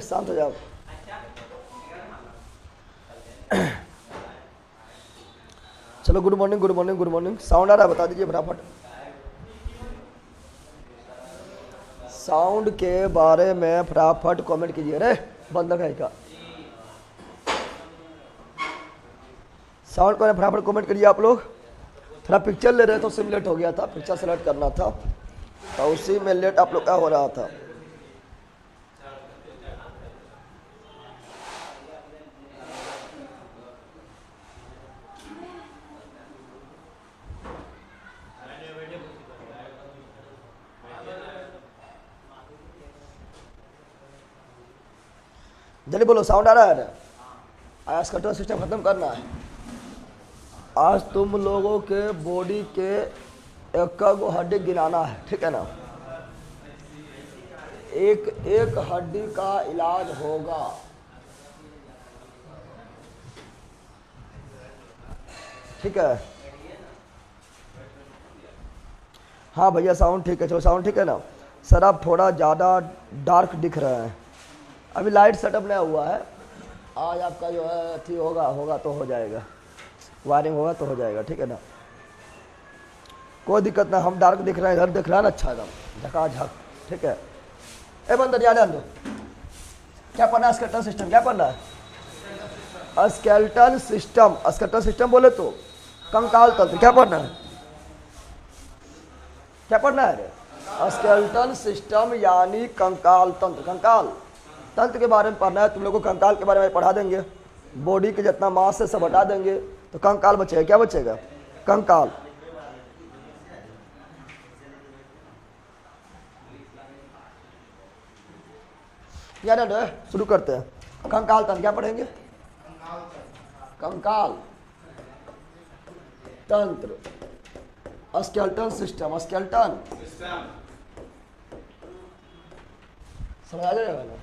शांत हो जाओ। चलो good morning good morning good morning. Sound आ रहा है बता दीजिए फटाफट। साउंड के बारे में फटाफट कमेंट कीजिए। अरे बंद है का साउंड को फटाफट कमेंट करिए आप लोग। थोड़ा पिक्चर ले रहे तो सिम लेट हो गया था, पिक्चर सेलेक्ट करना था तो उसी में लेट आप लोग का हो रहा था। जल्दी बोलो, साउंड आ रहा है ना? आज कंट्रोल सिस्टम खत्म करना है। आज तुम लोगों के बॉडी के एक हड्डी गिनाना है, ठीक है ना? एक एक हड्डी का इलाज होगा। ठीक है? हाँ भैया साउंड ठीक है। चलो साउंड ठीक है ना? सर आप थोड़ा ज़्यादा डार्क दिख रहे हैं। अभी लाइट सेटअप नहीं हुआ है। आज आपका जो है अथी होगा तो हो जाएगा, वायरिंग होगा तो हो जाएगा, ठीक है ना? कोई दिक्कत ना। हम डार्क दिख रहे हैं, इधर दिख रहा है ना अच्छा एकदम झकाझक, ठीक है? ए बंदर याद है क्या पढ़ना है? स्केलेटल सिस्टम क्या पढ़ना है? Skeletal system. स्केलेटल सिस्टम बोले तो कंकाल तंत्र। क्या पढ़ना है? क्या पढ़ना है? स्केलेटल सिस्टम यानी कंकाल तंत्र। कंकाल तंत्र के बारे में पढ़ना है तुम लोगों को। कंकाल के बारे में पढ़ा देंगे, बॉडी के जितना मांस है सब हटा देंगे तो कंकाल बचेगा। क्या बचेगा? कंकाल। याद है? शुरू करते हैं। कंकाल तंत्र क्या पढ़ेंगे? कंकाल तंत्र, स्केलेटल सिस्टम। स्केलेटन समझ आ जाएगा ना?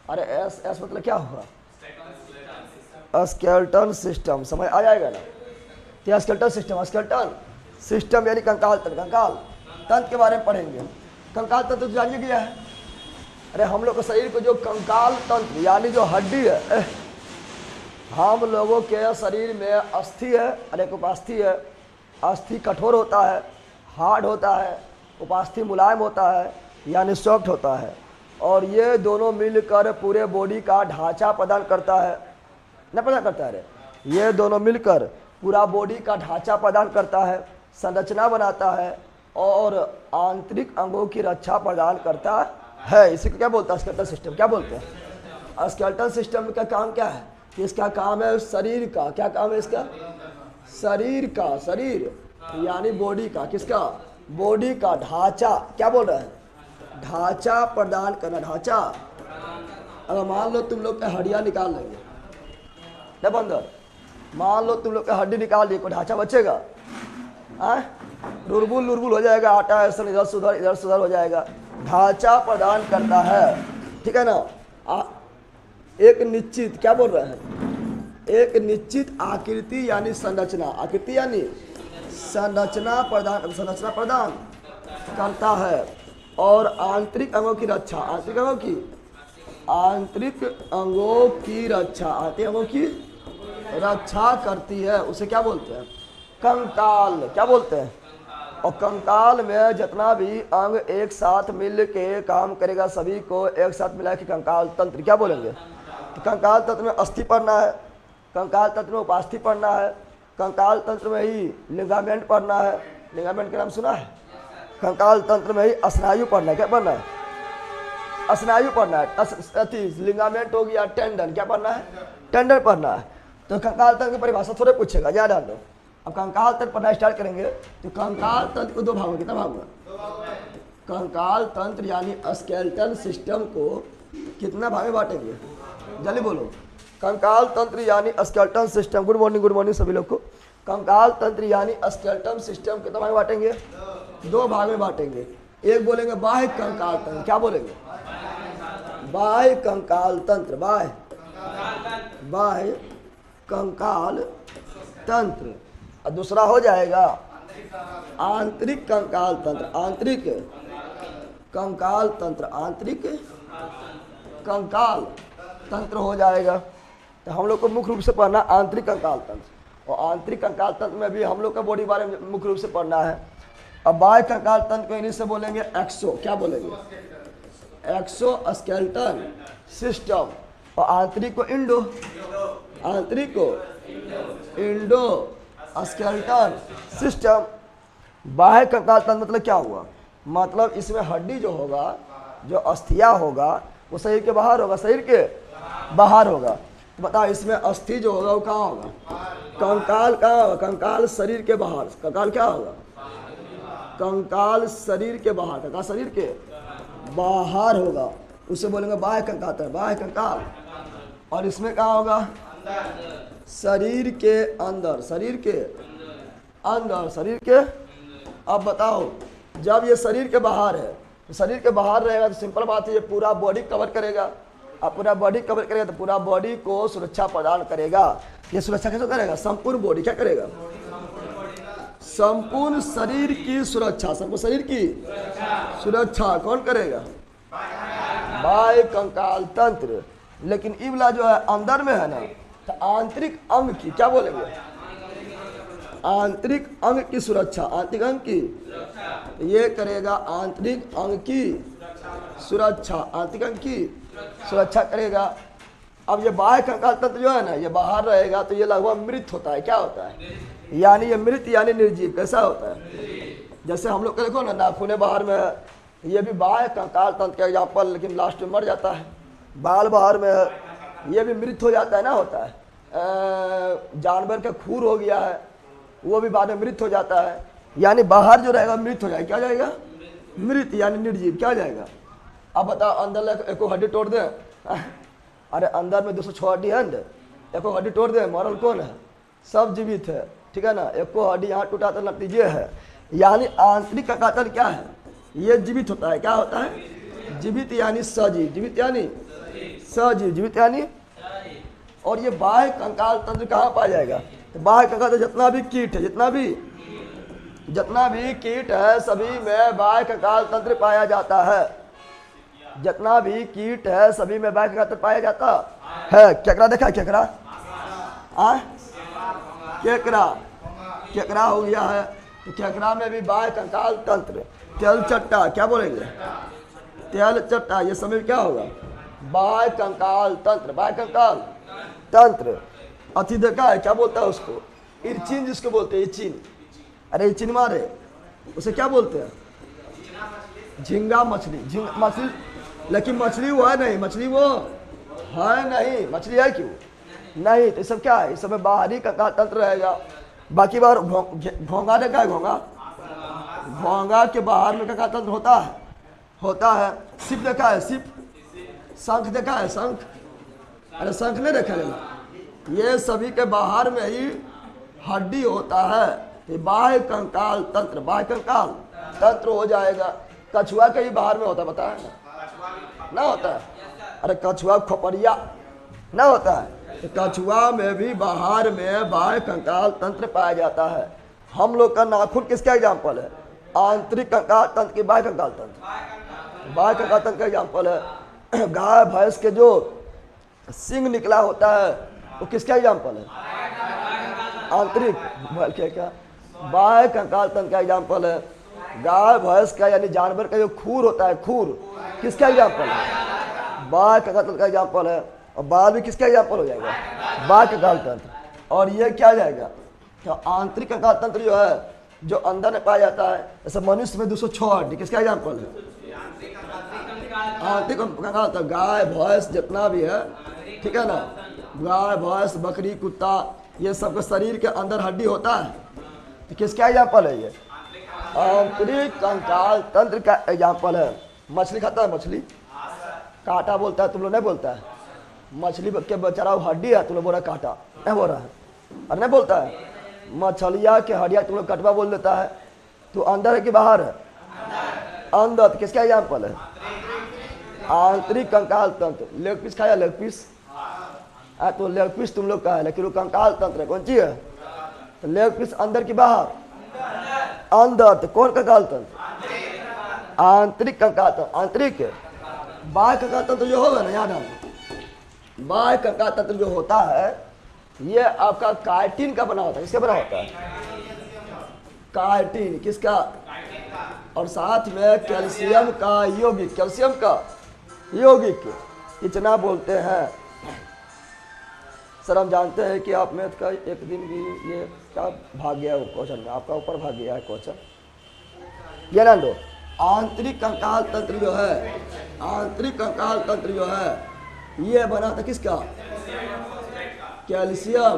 अरे एस एस मतलब क्या हुआ? स्केलेटल सिस्टम समझ आ जाएगा ना? तो स्केलेटल सिस्टम, स्केलेटन सिस्टम यानी कंकाल तंत्र। कंकाल तंत्र के बारे में पढ़ेंगे। कंकाल तंत्र तो जानिए गया है। अरे हम लोग के शरीर को जो कंकाल तंत्र यानी जो हड्डी है, हम लोगों के शरीर में अस्थि है और एक उपास्थि है। अस्थि कठोर होता है, हार्ड होता है, उपास्थि मुलायम होता है यानी सॉफ्ट होता है। और ये दोनों मिलकर पूरे बॉडी का ढांचा प्रदान करता है। न प्रदान करता है? ये दोनों मिलकर पूरा बॉडी का ढांचा प्रदान करता है, संरचना बनाता है और आंतरिक अंगों की रक्षा प्रदान करता है। इसी को क्या बोलता है? Skeletal system. क्या बोलते हैं? स्केलेटल सिस्टम का काम क्या है? कि इसका काम है शरीर का। क्या काम है इसका? शरीर का। शरीर यानी बॉडी का। किसका? बॉडी का ढांचा। क्या बोल रहे हैं? ढांचा प्रदान करना। ढांचा। अगर मान लो तुम लोग का हड्डियाँ निकाल लेंगे ना बंदर, मान लो तुम लोग का हड्डी निकाल दिए, कोई ढांचा बचेगा? रुरबुल लुरबुल हो जाएगा, आटा ऐसा इधर सुधर हो जाएगा। ढांचा प्रदान करता है, ठीक है ना? एक निश्चित, क्या बोल रहे हैं? एक निश्चित आकृति यानी संरचना। आकृति यानी संरचना प्रदान करता है और आंतरिक अंगों की रक्षा। आंतरिक अंगों की रक्षा। आंतरिक अंगों की रक्षा करती है। उसे क्या बोलते हैं? कंकाल। क्या बोलते हैं? और कंकाल में जितना भी अंग एक साथ मिल के काम करेगा, सभी को एक साथ मिला के कंकाल तंत्र क्या बोलेंगे? तो कंकाल तंत्र में अस्थि पढ़ना है, कंकाल तंत्र में उपास्थि पढ़ना है, कंकाल तंत्र में ही लिगामेंट पढ़ना है। लिगामेंट का नाम सुना है? कंकाल तंत्र में ही स्नायु पढ़ना है। क्या पढ़ना है? स्नायु पढ़ना है। लिगामेंट हो गया, टेंडन। क्या पढ़ना है? टेंडन पढ़ना है। तो कंकाल तंत्र की परिभाषा थोड़े पूछेगा, याद डाल दो। अब कंकाल तंत्र पढ़ना स्टार्ट करेंगे तो कंकाल तंत्र को दो भाग में, कितना भाग में? कंकाल तंत्र यानी स्केलेटल सिस्टम को कितना भाग में बांटेंगे? जल्दी बोलो। कंकाल तंत्र यानी स्केलेटल सिस्टम। गुड मॉर्निंग सभी लोग को। कंकाल तंत्र यानी स्केलेटल सिस्टम कितना भाग में बांटेंगे? दो भाग में बांटेंगे। एक बोलेंगे बाह्य कंकाल तंत्र। क्या बोलेंगे? बाह्य कंकाल तंत्र। बाह्य कंकाल तंत्र। और दूसरा हो जाएगा आंतरिक कंकाल तंत्र। आंतरिक कंकाल तंत्र। आंतरिक कंकाल तंत्र हो जाएगा। तो हम लोग को मुख्य रूप से पढ़ना आंतरिक कंकाल तंत्र, और आंतरिक कंकाल तंत्र में भी हम लोग का बॉडी बारे में मुख्य रूप से पढ़ना है। अब बाह्य कंकाल तंत्र को इंग्लिश से बोलेंगे एक्सो, क्या बोलेंगे? एक्सो स्केलेटन सिस्टम, और आंतरिक को इंडो, आंतरिक को इंडो स्केलेटन सिस्टम। बाह्य कंकाल तंत्र मतलब क्या हुआ? मतलब इसमें हड्डी जो होगा, जो अस्थिया होगा, वो शरीर के बाहर होगा, शरीर के बाहर होगा। तो बताओ इसमें अस्थि जो होगा वो कहाँ होगा? कंकाल कहाँ होगा? कंकाल शरीर के बाहर। कंकाल क्या होगा? कंकाल शरीर के बाहर, कंकाल शरीर के बाहर होगा, उसे बोलेंगे बाह्य कंकाल तंत्र, बाह्य कंकाल। और इसमें कहाँ होगा? शरीर के अंदर, शरीर के अंदर, शरीर के। अब बताओ जब ये शरीर के बाहर है, तो शरीर के बाहर रहेगा तो सिंपल बात है ये पूरा बॉडी कवर करेगा। अब पूरा बॉडी कवर करेगा तो पूरा बॉडी को सुरक्षा प्रदान करेगा। ये सुरक्षा कैसे करेगा? संपूर्ण बॉडी क्या करेगा? संपूर्ण शरीर की सुरक्षा, संपूर्ण शरीर की सुरक्षा कौन करेगा? बाह्य कंकाल तंत्र। लेकिन ये वाला जो है अंदर में है ना, तो आंतरिक अंग की क्या बोलेंगे? आंतरिक अंग की सुरक्षा, आंतरिक अंग की ये करेगा, आंतरिक अंग की सुरक्षा, आंतरिक अंग की सुरक्षा करेगा। अब ये बाह्य कंकाल तंत्र जो है ना, ये बाहर रहेगा तो ये लगभग मृत होता है। क्या होता है? यानी ये मृत यानी निर्जीव। कैसा होता है? जैसे हम लोग को देखो ना, नाखून बाहर में है, ये भी बाह्य कंकाल तंत्र का एग्जाम्पल, लेकिन लास्ट में मर जाता है। बाल बाहर में है, ये भी मृत हो जाता है ना, होता है। जानवर का खूर हो गया है, वो भी बाद में मृत हो जाता है। यानी बाहर जो रहेगा मृत हो जाएगा। क्या जाएगा? मृत यानी निर्जीव। क्या जाएगा? अब बताओ अंदर एक हड्डी तोड़ दे, अरे अंदर में 206 हड्डी है, एक हड्डी तोड़ दे, मरल कौन है? सब जीवित है, ठीक है ना। एक हड्डी यहाँ टूटा तो नतीजे है। यानी आंतरिक कंकाल तंत्र क्या है? ये जीवित होता है। क्या होता है? जीवित यानी सजीव, जीवित यानी सजीव, जीवित यानी। और ये बाह्य कंकाल तंत्र कहाँ पाया जाएगा? तो बाह्य कंकाल तंत्र जितना भी कीट है, जितना भी कीट है, सभी में बाह्य कंकाल तंत्र पाया जाता है। जितना भी कीट है सभी में बाह्य कंकाल तंत्र पाया जाता है। केकड़ा देखा? केकड़ा, केकड़ा, केकड़ा हो गया है, तो केकड़ा में भी बाह्य कंकाल तंत्र। तेल चट्टा, क्या बोलेंगे? तेल चट्टा, ये समय क्या होगा? बाह्य कंकाल तंत्र, बाह्य कंकाल तंत्र। अति देखा है, क्या बोलता है उसको? इरचिन, जिसको बोलते हैं इरचिन। अरे इरचिन मारे, उसे क्या बोलते हैं? झींगा मछली, झींगा मछली। लेकिन मछली वो है नहीं, मछली वो है नहीं, मछली है क्यों नहीं? तो ये सब क्या है? इस समय बाहरी कंकाल तंत्र रहेगा। बाकी बार घोंगा देखा है? घोंगा, घोंगा के बाहर में कंकाल तंत्र होता है, होता है। सिप देखा है? सिप। शंख देखा है? शंख। अरे शंख नहीं देखा लेना, ये सभी के बाहर में ही हड्डी होता है। ये बाह्य कंकाल तंत्र, बाह्य कंकाल तंत्र हो जाएगा। कछुआ के ही बाहर में होता है, बताया ना होता है? अरे कछुआ खोपड़िया ना होता है, तो कछुआ में भी बाहर में बाह्य कंकाल तंत्र पाया जाता है। हम लोग का नाखून किसका एग्जाम्पल है? आंतरिक कंकाल तंत्र की बाह्य कंकाल तंत्र, बाह्य कंकाल तंत्र का एग्जाम्पल है। गाय भैंस के जो सिंग निकला होता है वो किसका एग्जाम्पल है? आंतरिक क्या बाह्य कंकाल तंत्र का एग्जाम्पल है। गाय भैंस का यानी जानवर का जो खूर होता है, खूर किसका एग्जाम्पल है? बाह्य कंकाल तंत्र का एग्जाम्पल है। और बाल भी किसका एग्जाम्पल हो जाएगा? बाह्य कंकाल तंत्र। और ये क्या जाएगा? तो आंतरिक कंकाल तंत्र जो है, जो अंदर में पाया जाता है, जैसे मनुष्य में 206 हड्डी, किसका एग्जाम्पल है? आंतरिक कंकाल तंत्र। गाय भैंस जितना भी है, ठीक है ना, गाय भैंस बकरी कुत्ता, ये सबके शरीर के अंदर हड्डी होता है, तो किसका एग्जाम्पल है? ये आंतरिक कंकाल तंत्र का एग्जाम्पल है। मछली खाता है? मछली कांटा बोलता है, तुम लोग नहीं बोलता है? मछली के बेचारा हड्डी है, तुम लोग बोल रहा कांटा नहीं बोल रहा है? अरे नहीं बोलता है? मछलिया के हड्डिया तुम लोग कटवा बोल देता है। तो अंदर है कि बाहर है? अंदर। तो किसका एग्जाम्पल है? आंतरिक कंकाल तंत्र। लेग पीस खाया? लेग पीस, तो लेग पीस तुम लोग का है, लेकिन वो कंकाल तंत्र है। कौन सी है? तो लेग पीस अंदर की बाहर? अंदर। तो कौन कंकाल तंत्र? आंतरिक कंकाल तंत्र। आंतरिक बाह्य कंकाल तंत्र जो होगा ना, याद आना, बाह्य कंकाल तंत्र जो होता है ये आपका काइटिन का बना होता है। किसका बना होता है? काइटिन। किसका? और साथ में कैल्शियम का यौगिक, कैल्शियम का यौगिक, इतना बोलते हैं। सर हम जानते हैं कि आप मैथ का एक दिन भी ये क्या भाग गया है क्वेश्चन में, आपका ऊपर भाग गया है क्वेश्चन। ये ना लो, आंतरिक कंकाल तंत्र जो है, आंतरिक कंकाल तंत्र जो है ये बना था किसका? Calcium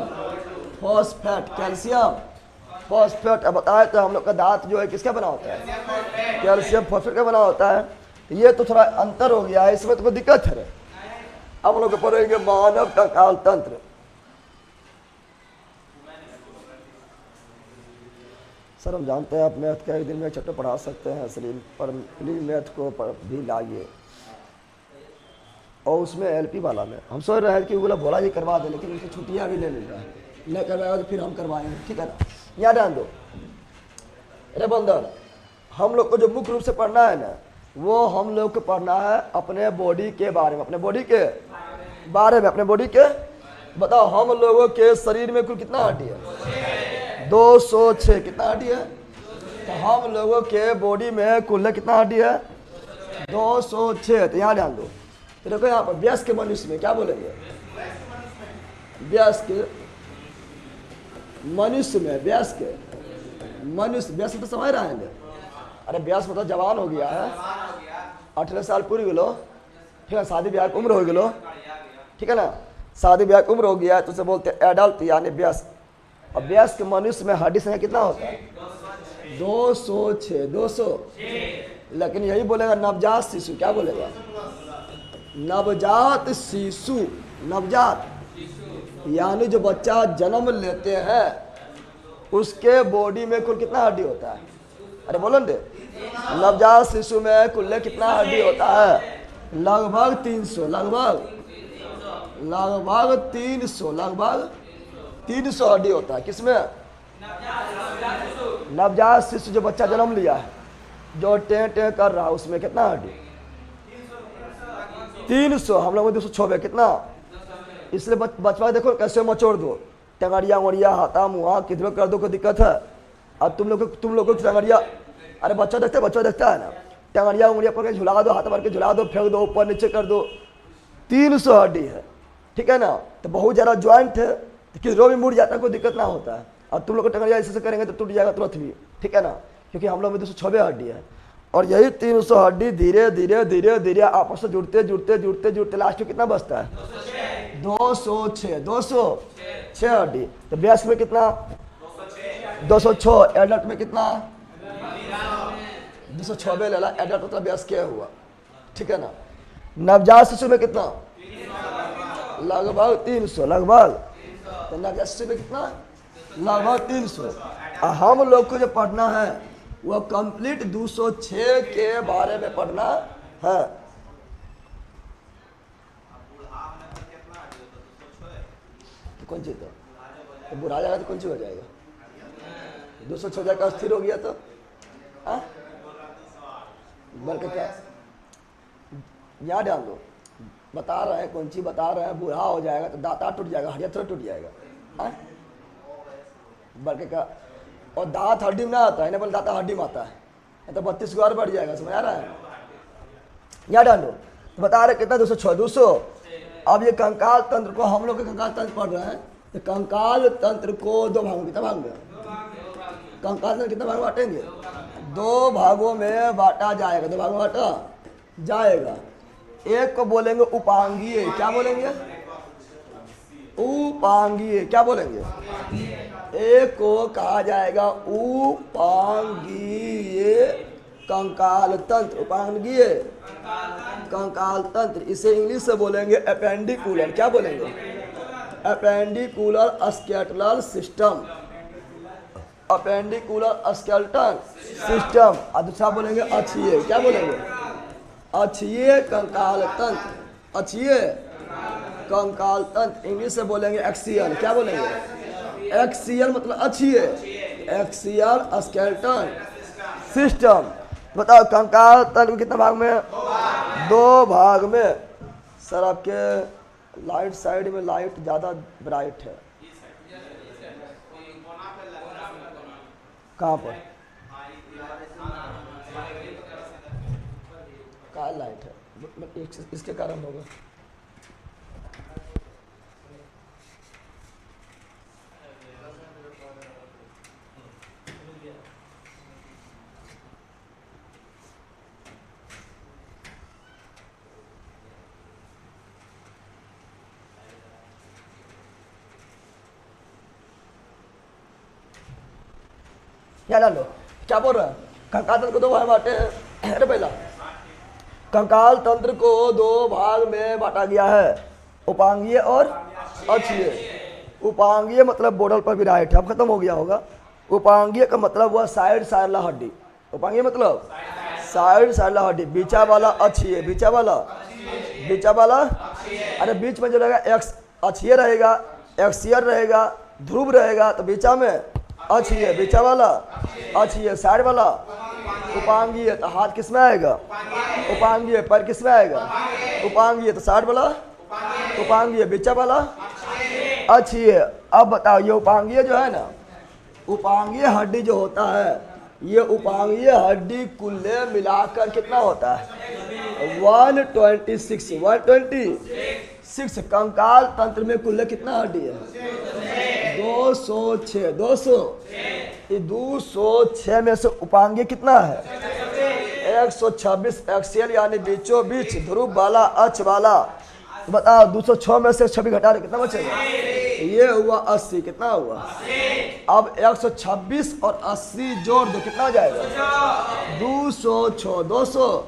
phosphate, calcium phosphate. अब बताए तो हम लोग का दांत जो है किसका बना होता है? कैल्शियम फॉस्फेट का बना होता है। ये तो थोड़ा अंतर हो गया है, इसमें तो कोई दिक्कत है। अब हम लोग पढ़ेंगे मानव कंकाल तंत्र। सर हम जानते हैं आप मैथ का एक दिन में चैप्टर पढ़ा सकते हैं शरीर पर, प्लीज मैथ को भी लाइए। और उसमें एलपी वाला में हम सोच रहे हैं कि वो बोला जी करवा दे, लेकिन उसकी छुट्टियां भी ले रहा है, नहीं करवाएगा तो फिर हम करवाएंगे, ठीक है ना? याद ध्यान दो। अरे बंदर, हम लोग को जो मुख्य रूप से पढ़ना है ना, वो हम लोग को पढ़ना है अपने बॉडी के बारे में, अपने बॉडी के बारे में, अपने बॉडी के। बताओ हम लोगों के शरीर में कुल कितना हड्डी है? 206। कितना हड्डी है? तो हम लोगों के बॉडी में कुल कितना हड्डी है? 206। तो यहाँ ध्यान दो। तो देखो यहाँ पर वयस्क मनुष्य में क्या बोलेंगे? वयस्क मनुष्य में, वयस्क मनुष्य, वयस्क तो समझ रहे हैं। अरे वयस्क मतलब जवान हो गया है, 18 साल पूरी गलो, ठीक है, शादी ब्याह की उम्र हो गलो, ठीक है ना? शादी ब्याह की उम्र हो गया है तो उसे बोलते हैं एडल्ट यानी वयस्क। और वयस्क मनुष्य में हड्डी संख्या कितना होता है? 206। 200। लेकिन यही बोलेगा नवजात शिशु, क्या बोलेगा? नवजात शिशु, नवजात यानी जो बच्चा जन्म लेते हैं उसके बॉडी में कुल कितना हड्डी होता है? अरे बोलो दे, नवजात शिशु में कुल कितना हड्डी होता है? लगभग 300, लगभग 300, लगभग 300 हड्डी होता है। किसमें? नवजात शिशु जो बच्चा जन्म लिया है, जो टे टे कर रहा है, उसमें कितना हड्डी? 300। हम लोग 206। कितना? इसलिए बचपा देखो कैसे मचोड़ दो, टंगड़िया उंगड़िया हाथा मुँह किधर कर दो, कोई दिक्कत है? अब तुम लोग को टंगड़िया, अरे बच्चा देखता है ना, टंगड़िया उंगड़िया पकड़ के झुला दो, हाथ भर के झुला दो, फेंक दो, ऊपर नीचे कर दो। 300 हड्डी है, ठीक है ना? तो बहुत ज़्यादा ज्वाइंट है, तो किधरों भी मुड़ जाता है, कोई दिक्कत ना होता है। अब तुम लोग को टंगड़िया ऐसे करेंगे तो टूट जाएगा तुरंत भी, ठीक है ना? क्योंकि हम लोग में 206 हड्डी है। और यही 300 हड्डी धीरे धीरे धीरे धीरे आपस में जुड़ते जुड़ते जुड़ते जुड़ते लास्ट में कितना बचता है? 206। 206 हड्डी। तो वयस्क में कितना? 206। एडल्ट में कितना? 206 ले ला, एडल्ट मतलब वयस्क क्या हुआ, ठीक है ना? नवजात शिशु में कितना? लगभग 300, लगभग। तो नवजात शिशु में कितना? लगभग 300। हम लोग को जो पढ़ना है वो कंप्लीट 206 के बारे में पढ़ना है। तो कौन चीज? तो बुरा जाएगा तो कौन चीज हो जाएगा? 206 जाकर स्थिर हो गया तो बल्कि क्या याद डाल दो। बता रहे हैं कौन चीज बता रहे हैं, बूढ़ा हो जाएगा तो दांत टूट जाएगा, हड्डियां थोड़ा टूट जाएगा, बल्कि क्या? और दांत हड्डी में ना आता है, बोल दांत हड्डी में आता है, तो 32 को और बढ़ जाएगा, समझ आ रहा है? याद डाल दो। तो बता रहे कितना? 206। 200। अब ये कंकाल तंत्र को हम लोग के कंकाल तंत्र पढ़ रहे हैं, तो कंकाल तंत्र को 2 भागों में कितना भाग में? कंकाल तंत्र कितना भाग में बांटेंगे? 2 भागों में बांटा जाएगा, 2 भागों में बांटा जाएगा। एक को बोलेंगे उपांगीय, क्या बोलेंगे? उपांगीय, क्या बोलेंगे? एक को कहा जाएगा उपांगीय कंकाल तंत्र, उपांगीय कंकाल तंत्र। इसे इंग्लिश से बोलेंगे अपेंडिकुलर, क्या बोलेंगे? Appendicular skeletal system, appendicular skeletal system. और दूसरा बोलेंगे अक्षीय, क्या बोलेंगे? अक्षीय कंकाल तंत्र, अक्षीय कंकाल तंत्र। इंग्लिश से बोलेंगे एक्सियल, क्या बोलेंगे? एक्सियल मतलब अक्षीय, एक्सियल स्केलेटल सिस्टम। बताओ कंकाल तंत्र कितना भाग में? दो भाग में। सर आपके लाइट साइड में लाइट ज़्यादा ब्राइट है। कहाँ पर? कहाँ लाइट है? इसके कारण होगा। क्या लो क्या बोल रहा है? कंकाल तंत्र को दो भाग बांटे हैं। अरे पहला कंकाल तंत्र को दो भाग में बांटा गया है, उपांगीय और अक्षीय। उपांगीय मतलब बॉर्डर पर विराइट है, अब खत्म हो गया होगा। उपांगीय का मतलब हुआ साइड साइडला हड्डी। उपांगीय मतलब साइड साइडला हड्डी। बीचा वाला अक्षीय, बीचा वाला अरे बीच में जो रहेगा एक्स अक्षीय रहेगा, एक्सियल रहेगा, ध्रुव रहेगा, तो बीचा में अक्षीय, बीचा वाला अक्षीय, साइड वाला उपांगीय। तो हाथ किस में आएगा? उपांगीय। पैर किस में आएगा? उपांगीय। तो साइड वाला उपांगीय, बीचा वाला अक्षीय। अब बताओ ये उपांगीय जो है ना, उपांगीय हड्डी जो होता है, ये उपांगीय हड्डी कुल्ले मिलाकर कितना होता है? 126 कंकाल तंत्र में कुल्ले कितना हड्डी है? 206। 206 में से उपांगीय कितना है? 126। एक्सियल यानी बीचों बीच ध्रुव वाला, अक्ष वाला। बताओ 206 में से 26 घटा रहे कितना बचेगा? ये हुआ 80। कितना हुआ? अब 126 और 80 जोड़ दो, कितना हो जाएगा? 206। 200।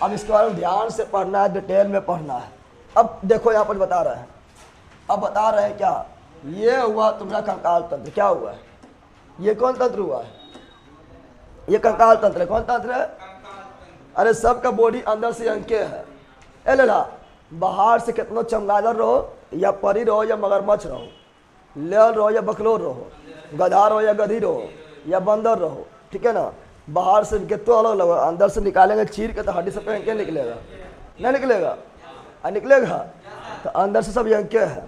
अब इसके बारे में ध्यान से पढ़ना है, डिटेल में पढ़ना है। अब देखो यहाँ पर बता रहे हैं, अब बता रहे हैं क्या? ये हुआ तुम्हारा कंकाल तंत्र। क्या हुआ है? ये कौन तंत्र हुआ है? ये कंकाल तंत्र है। कौन तंत्र है? अरे सबका बॉडी अंदर से अंके है। एलेला बाहर से कितना चमगादड़ रहो या परी रहो या मगरमच्छ रहो, लेल रहो या बकलोर रहो, गधा रहो या गधी रहो या बंदर रहो, ठीक है ना, बाहर से कितना अलग अलग, अंदर से निकालेंगे चीर के तो हड्डी से पहन के निकलेगा, नहीं निकलेगा? निकलेगा। तो अंदर से सब यंके है।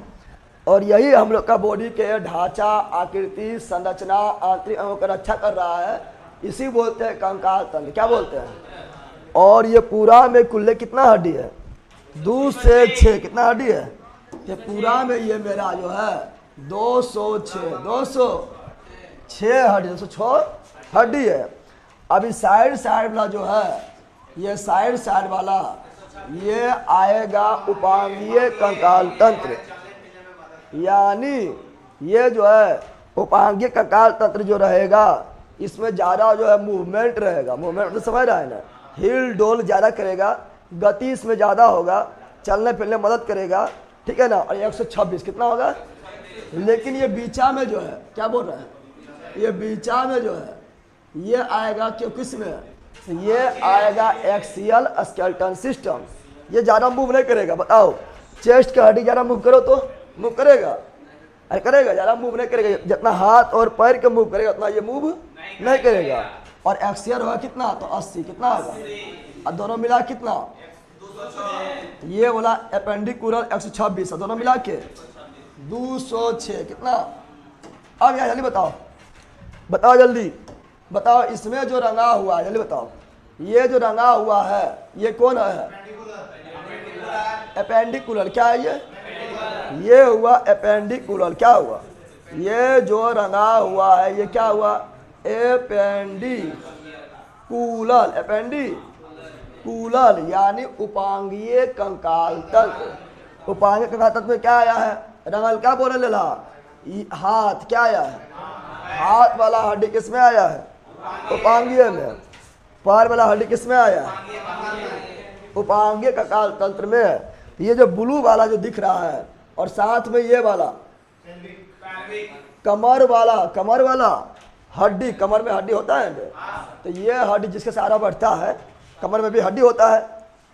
और यही हम लोग का बॉडी के ढांचा, आकृति, संरचना, आंतरिक अंगों का रक्षा कर रहा है। इसी बोलते हैं कंकाल तंत्र। क्या बोलते हैं? और ये पूरा में कुल्ले कितना हड्डी है? 2 से 6। कितना हड्डी है? ये पूरा में ये मेरा जो है 206 हड्डी, 206 हड्डी है। अभी साइड वाला जो है, ये साइड वाला ये आएगा उपांगीय कंकाल तंत्र। यानी ये जो है उपांगीय कंकाल तंत्र जो रहेगा, इसमें ज़्यादा जो है मूवमेंट रहेगा। मूवमेंट तो समझ रहा है ना, हिल डोल ज़्यादा करेगा, गति इसमें ज़्यादा होगा, चलने फिरने मदद करेगा, ठीक है ना। और 126 कितना होगा? लेकिन ये बीचा में जो है, क्या बोल रहे हैं? ये बीचा में जो है ये आएगा क्यों? किस में? ये आएगा एक्सियल स्केलेटन सिस्टम। ये ज़्यादा मूव नहीं करेगा। बताओ चेस्ट का हड्डी ज़्यादा मूव करो तो मूव करेगा? अरे करेगा? ज़्यादा मूव नहीं करेगा। जितना हाथ और पैर के मूव करेगा उतना ये मूव नहीं करेगा। और एक्सियल होगा कितना? तो 80। कितना होगा? और दोनों मिला कितना? ये बोला एपेंडिकुलर 126, दोनों मिला के 206। कितना? अब यहाँ जल्दी बताओ जल्दी बताओ। इसमें जो रंगा हुआ है, जल्दी बताओ, ये जो रंगा हुआ है ये कौन है? एपेंडिकुलर। क्या है ये हुआ एपेंडिकुलर। क्या हुआ? ये जो रंगा हुआ है ये क्या हुआ? एपेंडिकुलर। एपेंडिकुलर यानी उपांगीय कंकाल तंत्र। उपांगीय कंकाल तंत्र में क्या आया है? रंगल क्या बोले लेला? हाथ। क्या आया है? हाथ वाला हड्डी किस में आया है? उपांगीय में। पैर वाला हड्डी किस में आया है? उपांगीय कंकाल तंत्र में। ये जो ब्लू वाला जो दिख रहा है और साथ में ये वाला कमर वाला हड्डी, कमर में हड्डी होता है, तो ये हड्डी जिसके सहारा बढ़ता है, कमर में भी हड्डी होता है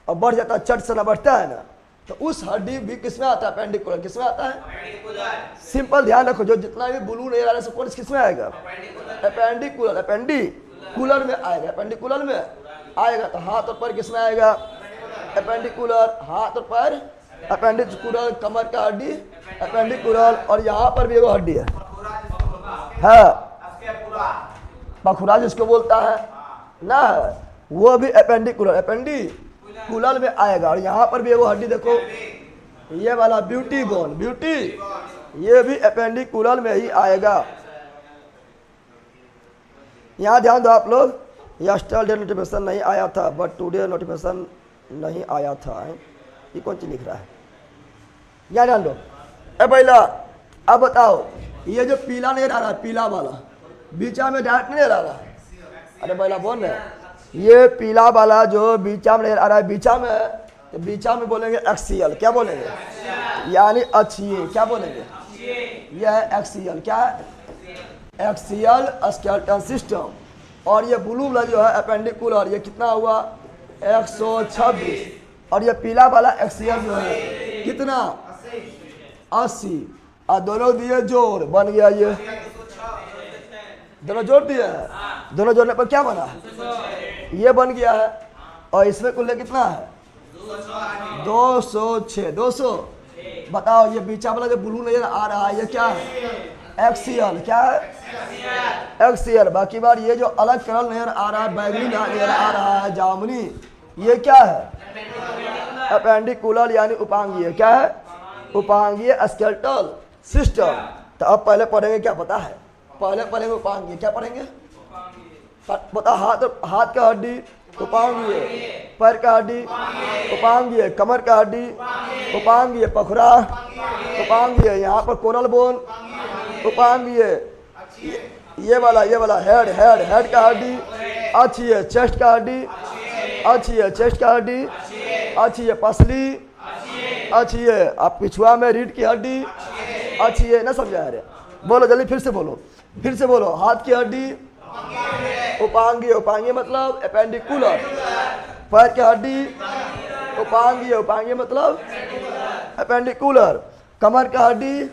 और बढ़ जाता है, चट से ना बढ़ता है ना, तो उस हड्डी भी किस में आता है? एपेंडिकुलर। किस में आता है? सिंपल ध्यान रखो, जो जितना भी ब्लू नहीं आ रहा है सब किस में आएगा? एपेंडिकुलर। एपेंडिकुलर में आएगा। एपेंडिकुलर में आएगा तो हाथ और पैर किस में आएगा? एपेंडिकुलर, हाथ और पैर एपेंडिकुलर, कमर का हड्डी एपेंडिकुलर, और यहाँ पर भी एगो हड्डी है पखुरा जिसको बोलता है ना, वो भी एपेंडिकुलर एपेंडिकुलर में आएगा। और यहाँ पर भी एगो हड्डी देखो, ये वाला ब्यूटी बोन, ब्यूटी, ये भी एपेंडिकुलर में ही आएगा। यहाँ ध्यान दो आप लोग, यस्टरडे नोटिफिकेशन नहीं आया था बट टुडे नोटिफिकेशन नहीं आया था, ये कौन चीज लिख रहा है, यहाँ ध्यान दो। ए पहला अब बताओ, ये जो पीला नहीं रहा, पीला वाला बीचा में डायरेक्ट नहीं रहा, अरे पहला बोल रहे, ये पीला वाला जो बीचा में नहीं आ रहा है, बीचा में, तो बीचा में बोलेंगे एक्सियल, क्या बोलेंगे, यानी अक्षीय, क्या बोलेंगे, यह एक्सियल, क्या एक्सियल स्केलेटल सिस्टम। और ये ब्लू वाला जो है एपेंडिकुलर, ये कितना हुआ 126, और ये पीला वाला एक्सियल जो है कितना 80, और दोनों दिए जोड़ बन गया, ये दोनों जोड़ दिए हैं, दोनों जोड़ने पर क्या बना, ये बन गया है। और इसमें कुल कितना है 206, 200। बताओ ये बीचा वाला जो ब्लू नजर आ रहा है, ये क्या है एक्सियल, क्या है एक्सियल। बाकी बार ये जो अलग कलर नजर आ रहा है, बैगनी नजर आ रहा है, जामुनी, ये क्या है एपेंडिकुलर यानी उपांगीय, क्या है उपांगीय स्केलेटल सिस्टम। तो अब पहले पढ़ेंगे, क्या पता है, पहले पढ़ेंगे उपांगीय, क्या पढ़ेंगे बता, हाथ का हड्डी उपांगीय, पैर का हड्डी उपांगीय, कमर का हड्डी उपांगीय, पखुरा उपांगीय, यहाँ पर कोरल बोन उपांगीय, ये वाला हेड का हड्डी अच्छी है, चेस्ट का हड्डी अच्छी है, चेस्ट का हड्डी अच्छी है, पसली अच्छी है, अब पिछुआ में रीढ़ की हड्डी अच्छी है, ना समझा रहे, बोलो जल्दी फिर से बोलो, हाथ की हड्डी उपांगीय, उपांगीय मतलब एपेंडिकुलर, पैर की हड्डी उपांगीय मतलब एपेंडिकुलर, कमर का हड्डी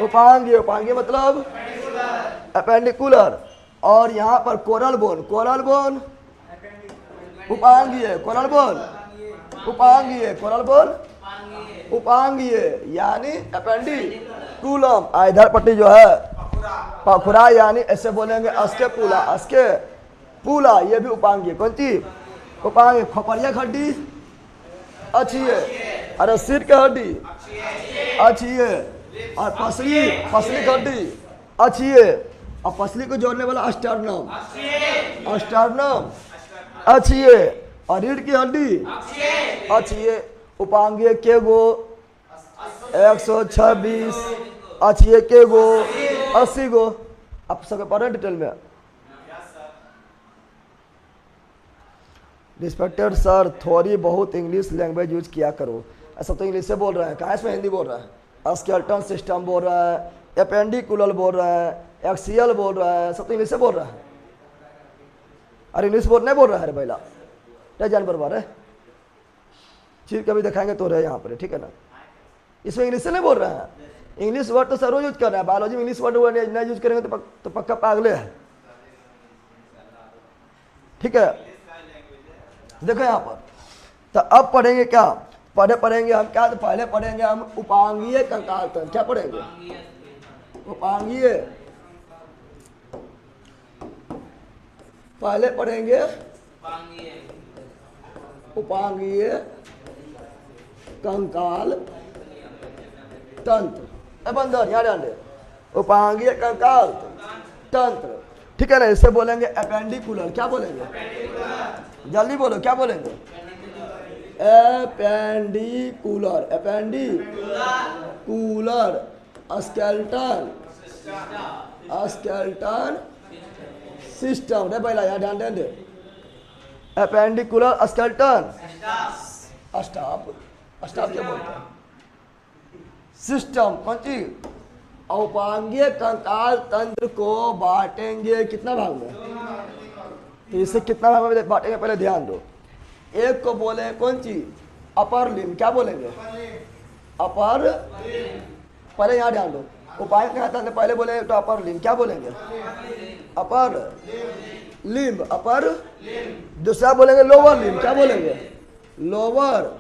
उपांगीय मतलब एपेंडिकुलर, और यहाँ पर कोरल बोन उपांगीय, उपांगीय यानी एपेंडिकुलम। इधर पट्टी जो है पखुरा, यानी ऐसे बोलेंगे अस्केपुला, ये भी उपांगीय, कौन चीज उपांगीय। खोपड़िया हड्डी अच्छी है, अरे सिर की हड्डी अच्छी है, और पसली हड्डी अच्छी है, और पसली को जोड़ने वाला स्टर्नम अच्छी है, और रीढ़ की हड्डी अच्छी है। उपांगीय के गो 126, अच्छी है के गो 80 गो। अब सबके पढ़े डिटेल में। रिस्पेक्टेड सर, थोड़ी बहुत इंग्लिश लैंग्वेज यूज किया करो। ऐसा तो इंग्लिश से बोल रहा है, कहाँ इसमें हिंदी बोल रहा है, स्केलेटल सिस्टम बोल रहा है, एपेंडिकुलर बोल रहा है, एक्सियल बोल रहा है, सब तो इंग्लिश से बोल रहा है। अरे इंग्लिश नहीं बोल रहा है भैया, क्या जान बर्बाद है, चीज कभी दिखाएंगे तो रहे यहाँ पर, ठीक है ना। इसमें इंग्लिश से नहीं बोल रहा है, इंग्लिश वर्ड तो सर यूज कर रहा है, बायोलॉजी में इंग्लिश वर्ड नहीं यूज करेंगे तो पक्का पागले है, ठीक है। देखो यहाँ पर, तो अब पढ़ेंगे क्या, पढ़ेंगे हम क्या, तो पहले पढ़ेंगे हम उपांगीय कंकाल तंत्र। क्या पढ़ेंगे, उपांगीय, पहले पढ़ेंगे उपांगीय कंकाल तंत्र। बंदर यहाँ ध्यान दे, उपांगीय कंकाल तंत्र, ठीक है ना। इसे बोलेंगे एपेंडिकुलर, क्या बोलेंगे, जल्दी बोलो क्या बोलेंगे, एपेंडिकुलर स्केलेटल सिस्टम। रे पहला यहाँ ध्यान दे, एपेंडिकुलर स्केलेटल स्टाफ क्या बोलते हैं, सिस्टम, कौन चीज, उपांगीय कंकाल तंत्र को बांटेंगे कितना भाग में, तो इसे कितना भाग में बांटेंगे पहले ध्यान दो। एक को बोले कौन चीज, अपर लिम्ब, क्या बोलेंगे, अपर, पहले यहाँ ध्यान दो, उपाय क्या था पहले बोले तो अपर लिम्ब, क्या बोलेंगे, अपर लिम्ब, दूसरा बोलेंगे लोअर लिम्ब, क्या बोलेंगे, lower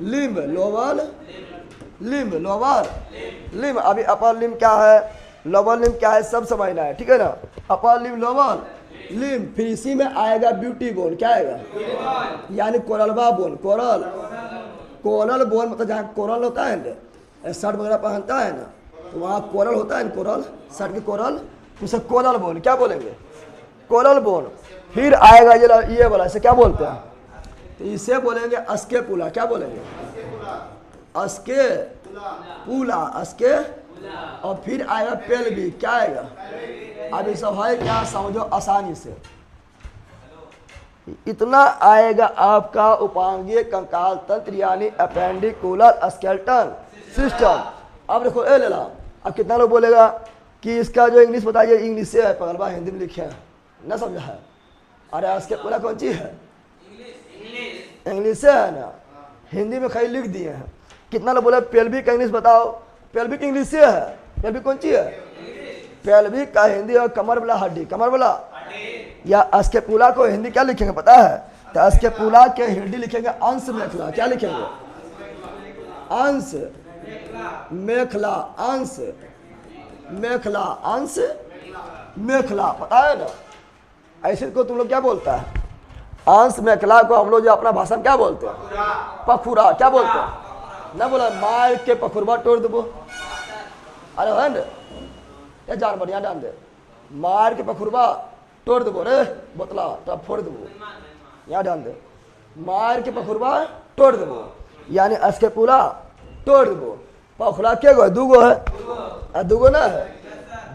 limb, lower limb, lower limb. अभी अपर लिम्ब क्या है, लोअर लिम्ब क्या है, सब समझना है, ठीक है ना। अपर लिम्ब, लोअर लिम्ब, फिर इसी में आएगा ब्यूटी बोन। क्या आएगा, यानी कोरलवा बोन। कोरल, कोरल बोन मतलब जहाँ कोरल होता है ना, शर्ट वगैरह पहनता है ना, तो वहाँ कोरल होता है ना, कोरल, शर्ट की कोरल, उसे कोरल बोन क्या बोलेंगे, कोरल बोन। फिर आएगा ये वाला, इसे क्या बोलते हैं, तो इसे बोलेंगे अस्केपुला। क्या बोलेंगे, अस्केपुला, अस्के। और फिर आएगा पेल्विक। क्या आएगा, अभी सब है क्या, समझो आसानी से। इतना आएगा आपका उपांगीय कंकाल तंत्र यानी अपेंडिकुलर स्केलेटन सिस्टम। अब देखो ए लेला, अब कितना लोग बोलेगा कि इसका जो इंग्लिश बताइए, इंग्लिश से है पगलवा, हिंदी में लिखे हैं ना, समझा है। अरे स्केपुला कौन चीज है, इंग्लिश से है ना, हिंदी में खाली लिख दिए हैं। कितना लोग बोले पेल्विक का इंग्लिश बताओ, पेल्विक इंग्लिश से है, पेल्विक कौन चीज है, पेल्विक का हिंदी और कमर वाला हड्डी, कमर वाला। या अस्केपुला को हिंदी क्या लिखेंगे पता है, तो अस्केपुला के हिंदी लिखेंगे अंश मेखला। क्या लिखेंगे, अंश मेखला, अंश मेखला, अंश मेखला, पता है ना। ऐसे को तुम लोग क्या बोलता है, अंश मेखला को हम लोग जो अपना भाषा में क्या बोलते हैं, पखुरा। क्या बोलते हैं, ना बोला मार के पखुरवा तोड़ दो। अरे है ना, ये जानवर यहाँ डाल दे, मार के पखुरवा तोड़ दो रे बोतला, तब फोड़ दो, यहाँ डाल दे, मार के पखुरवा तोड़ दो, यानी अस्केपुला तोड़ दो। पखुरा के गो दूगो है, दूगो ना है,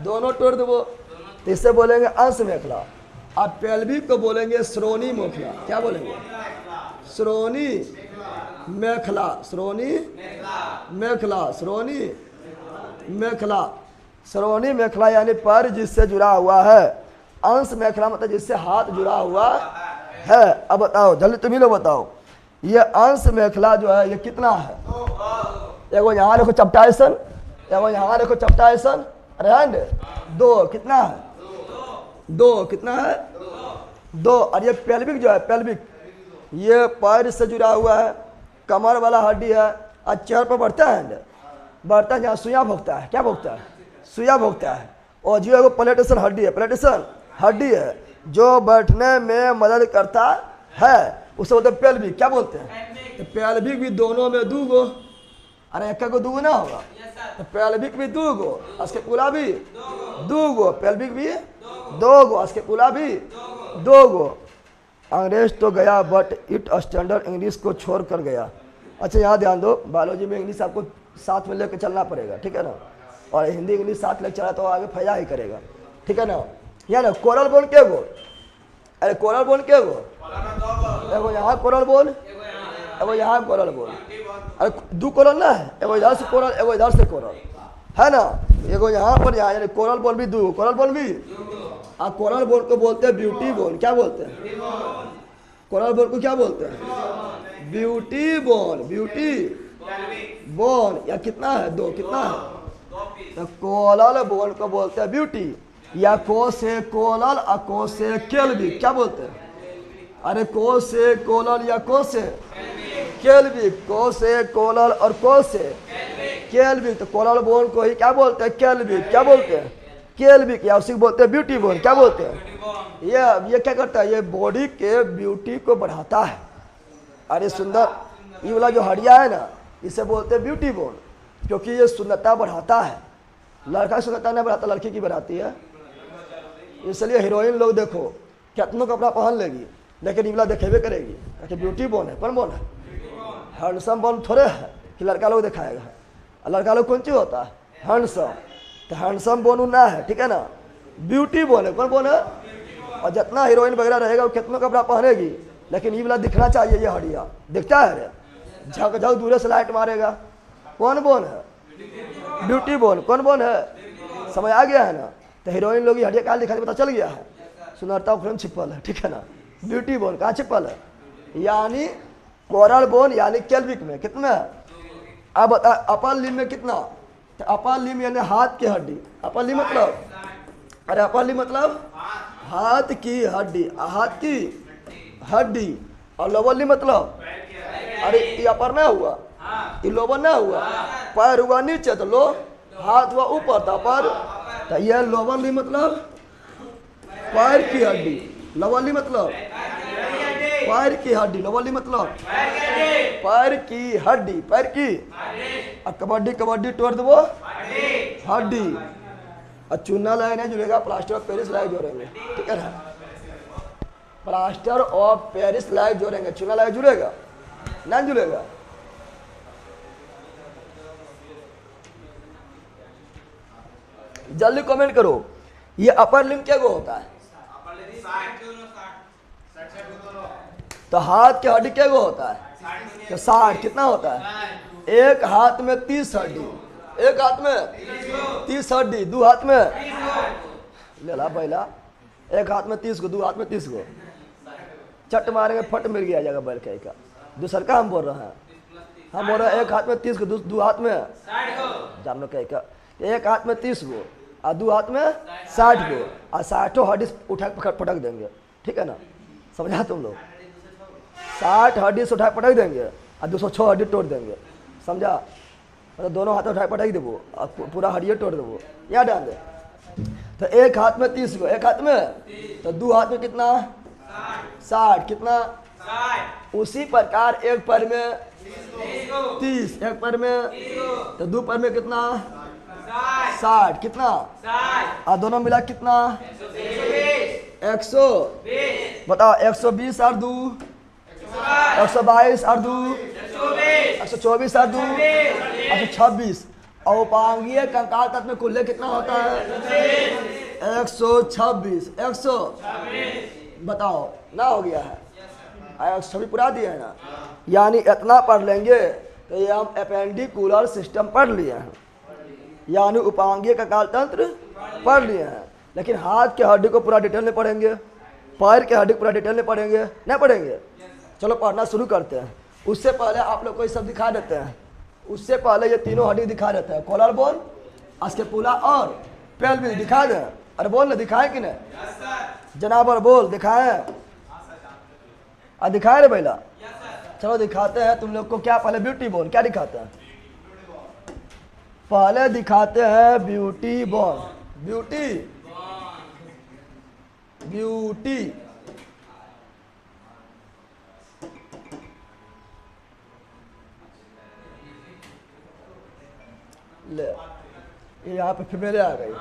दोनों तोड़ दो, तो इससे बोलेंगे अंश मेखला। अब पेल्विक को बोलेंगे श्रोणी मेखला। क्या बोलेंगे, श्रोणी मेखला, श्रोणी मेखला, श्रोणी मेखला, श्रोणी मेखला यानी पैर जिससे जुड़ा हुआ है। अंश मेखला मतलब जिससे हाथ जुड़ा हुआ है। अब बताओ जल्दी, तुम ही लोग बताओ, ये अंश मेखला जो है ये कितना है, एगो यहाँ देखो चपटा ऐसन, एगो यहाँ देखो चपटा ऐसन, अरे दो, कितना है, दो, कितना है, दो। और ये पेल्विक जो है, पेल्विक ये पैर से जुड़ा हुआ है, कमर वाला हड्डी है, और चेहरे पर बढ़ता है, बढ़ता है जहाँ सुइया भोगता है। क्या भोगता है, सुइया भोगता है। और जो एगो प्लेटेशन हड्डी है, प्लेटेशन हड्डी है जो बैठने में मदद करता है, उसे बोलते हैं पेल्विक। क्या बोलते हैं, तो पेल्विक भी दोनों में दूगो, अरे एक को दूगो ना होगा, तो पेल्विक भी दूगो, अस्केपुला भी दूगो, पेल्विक भी दोगो, अस्केपुला भी दोगो। अंग्रेज तो गया बट इट स्टैंडर्ड इंग्लिश को छोड़ कर गया। अच्छा यहाँ ध्यान दो, बायोलॉजी में इंग्लिश आपको साथ में लेकर चलना पड़ेगा, ठीक है ना, और हिंदी इंग्लिश साथ लेकर चला तो आगे फायदा ही करेगा, ठीक है ना। या ना कोरल बोन के गो, अरे कोरल बोन के गो, एगो यहाँ कोरल बोन, एगो यहाँ कोरल बोन, अरे दो कोरल ना है, एगो इधर से कोरल, एगो इधर से कोरल, है ना। एगो यहाँ पर यहाँ यानी कोरल बोन भी दो, कोरल बोन भी। कोरल बोन को बोलते हैं ब्यूटी बोन। क्या बोलते हैं, कोरल बोन को क्या बोलते हैं, ब्यूटी बोन, ब्यूटी बोन। या कितना है, दो, कितना है, तो कोरल बोन को बोलते हैं ब्यूटी। या को से कोरल और को से केल्विक। क्या बोलते हैं, अरे को से कोरल या को से केल्विक, को से कोरल और को से केल्विक। तो कोरल बोन को ही क्या बोलते हैं, केल्विक। क्या बोलते हैं, केल्विक, या उसी को बोलते हैं ब्यूटी बोन। क्या बोलते हैं, ये क्या करता है, ये बॉडी के ब्यूटी को बढ़ाता है। अरे सुंदर, ये वाला जो हड्डियाँ है ना, इसे बोलते हैं ब्यूटी बोन, क्योंकि ये सुंदरता बढ़ाता है। लड़का की सुंदरता नहीं बढ़ाता, लड़की की बढ़ाती है। इसलिए हीरोइन लोग देखो कितनों कपड़ा पहन लेगी, लेकिन ये वाला देखेबे करेगी कि ब्यूटी बोन है। कौन बोन है, हैंडसम बोन थोड़े है कि लड़का लोग दिखाएगा। लड़का लोग कौन चीज होता है, हैंडसम। तो हैंडसम बोन ना है, ठीक है ना, ब्यूटी बोन है। कौन बोन है, और जितना हीरोइन वगैरह रहेगा वो कितना कपड़ा पहनेगी, लेकिन ये वाला दिखना चाहिए। ये हड्डियाँ दिखता है रे, झक झक दूर से लाइट मारेगा। कौन बोन है, ब्यूटी बोन। कौन बोन है, समझ आ गया है ना। तो हीरोइन लोग ये हड्डियाँ कहाँ दिखाई पता चल गया है, सुंदरता उखड़न छिपल है, ठीक है ना। ब्यूटी बोन कहाँ छिपल है, यानी कोरल बोन यानी केल्विक में। कितना, अब बता अपर लिम्ब में कितना, तो अपर लिम्ब यानी हाथ की हड्डी। अपर लिम्ब मतलब, अरे अपर लिम्ब मतलब हाथ की हड्डी, हाथ की हड्डी। और लोअर लिम्ब मतलब अरे ये अपर ना हुआ, ये लोबर ना हुआ, पैर हुआ नीचे तो लो, हाथ हुआ ऊपर तो अपर, तो ये लोबर ली मतलब पैर की हड्डी, लोबर ली मतलब पैर की हड्डी, लोबर ली मतलब पैर की हड्डी, पैर की। और कबड्डी कबड्डी तोड़ दो हड्डी, और चूना लाइन है जुड़ेगा, प्लास्टर ऑफ पेरिस लाइव जोड़ेंगे, ठीक है ना, प्लास्टर ऑफ पेरिस लाइव जोड़ेंगे, चूना लाइव जुड़ेगा ना जुड़ेगा। जल्दी कमेंट करो, ये अपर लिम्ब क्या होता है? तो हाथ की हड्डी क्या होता है? तो 60 कितना होता है? एक हाथ में 30 हड्डी, एक हाथ में 30 हड्डी, दो हाथ में ले ला बैला, एक हाथ में 30 को, दो हाथ में 30 को, चट मारेंगे फट मिल गया जाएगा बैल का। दूसर का हम बोल रहे हैं, हम बोल रहे हैं एक हाथ में 30 को, दो हाथ में जान लो कह, एक हाथ में 30 को और दो हाथ में 60 को, और 60 हड्डी उठा पटक देंगे, ठीक है ना, समझा तुम लोग? 60 हड्डी से उठा पटक देंगे और 206 हड्डी तोड़ देंगे, समझा? मतलब दोनों हाथ उठा पटक देवो और पूरा हड्डी तोड़ देवो, यहाँ डाल दे। तो एक हाथ में 30 को, एक हाथ में, तो दो हाथ में कितना? 60 कितना? उसी प्रकार एक पैर में 30, एक पैर में, तो दो पैर में कितना? 60 कितना? और दोनों मिला कितना? 100, बताओ 120 और 2 122 और 2 124 और 2 126, और उपांगीय कंकाल तत्व में कुल कितना होता है? 126, 100 बताओ ना, हो गया है, 126 पूरा दिया है ना, यानी इतना पढ़ लेंगे तो ये हम एपेंडिकुलर सिस्टम पढ़ लिए हैं, यानी उपांगीय कंकाल तंत्र पढ़ लिए हैं। लेकिन हाथ के हड्डी को पूरा डिटेल में पढ़ेंगे, पैर के हड्डी पूरा डिटेल में पढ़ेंगे, नहीं पढ़ेंगे? चलो पढ़ना शुरू करते हैं। उससे पहले आप लोग को ये सब दिखा देते हैं, उससे पहले ये तीनों हड्डी दिखा देते हैं, कॉलर बोन, स्कैपुला और पेल्विस दिखा दें। अरे बोल ना, दिखाए कि नहीं जनाबर? बोल दिखाए, दिखाए रे भैया? चलो दिखाते हैं तुम लोग को। क्या पहले ब्यूटी बोन क्या दिखाते हैं? पहले दिखाते हैं ब्यूटी बोन, ब्यूटी ब्यूटी ले, ये यहाँ पे फीमेल आ गई,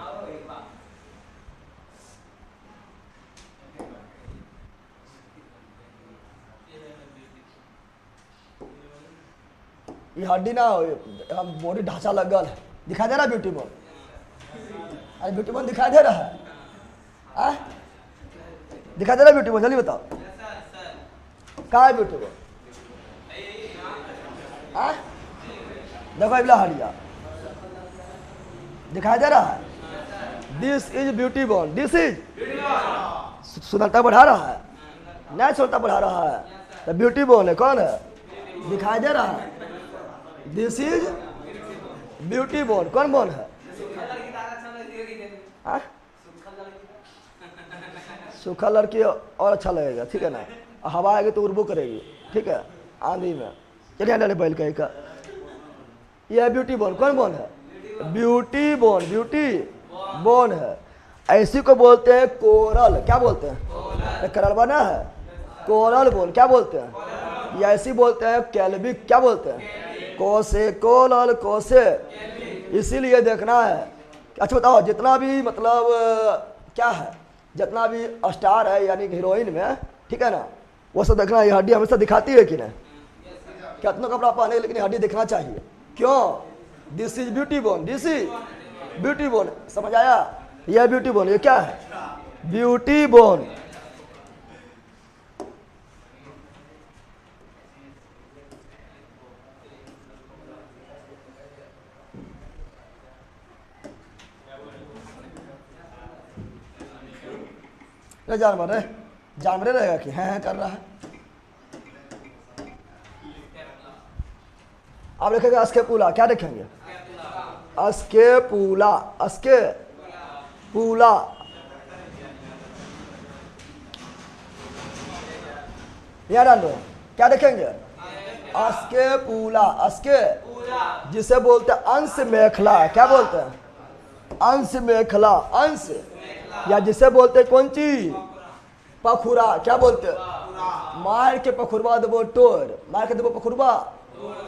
ये हड्डी ना हो, हम बॉडी ढांचा लगल है, दिखाई दे रहा है ब्यूटी बोन? अरे ब्यूटी बोन दिखाई दे रहा है? दिखाई दे रहा है ब्यूटी बोन? जल्दी बताओ कहाँ है ब्यूटी बोन? देखो इबला हड्डिया दिखाई दे रहा है। This is beauty bone, this is सुंदरता बढ़ा रहा है, नेचुरलता बढ़ा रहा है, तो ब्यूटी बोन है। कौन है? दिखाई दे रहा है, दिस इज ब्यूटी बोन। कौन बोन है? सूखा लड़की और अच्छा लगेगा, ठीक है ना, हवा आएगी तो उड़बो करेगी, ठीक है, आंधी में। चलिए डाले बैल का यह ब्यूटी बोन। कौन बोन है? ब्यूटी बोन, ब्यूटी बोन है। ऐसी को बोलते हैं कोरल, क्या बोलते हैं? करल बना है, कोरल बोन क्या बोलते हैं? या ऐसी बोलते हैं कैल्विक, क्या बोलते हैं? कोसे, कोरल कोसे। इसीलिए देखना है। अच्छा बताओ, जितना भी मतलब क्या है, जितना भी स्टार है यानी हीरोइन में, ठीक है ना, वो सब देखना। ये हड्डी हमेशा दिखाती है कि नहीं? कितना कपड़ा पहने लेकिन हड्डी दिखना चाहिए। क्यों? This is beauty bone, this is beauty bone. समझ आया? यह ब्यूटी बोन, ये क्या है? Beauty bone. जानवर है, जानवर रहेगा कि है कर रहा है। आप लिखेंगे स्केपुला, क्या देखेंगे? Scapula, scapula. यार डाल दो, क्या देखेंगे? अस्के पूला, अस्के जिसे बोलते हैं अंश मेखला, क्या बोलते हैं? अंश मेखला, अंश। या जिसे बोलते हैं कौन चीज? पखुरा, क्या बोलते हैं? मार के पखुरवा देवो टोर, मार के देवो पखुरवा,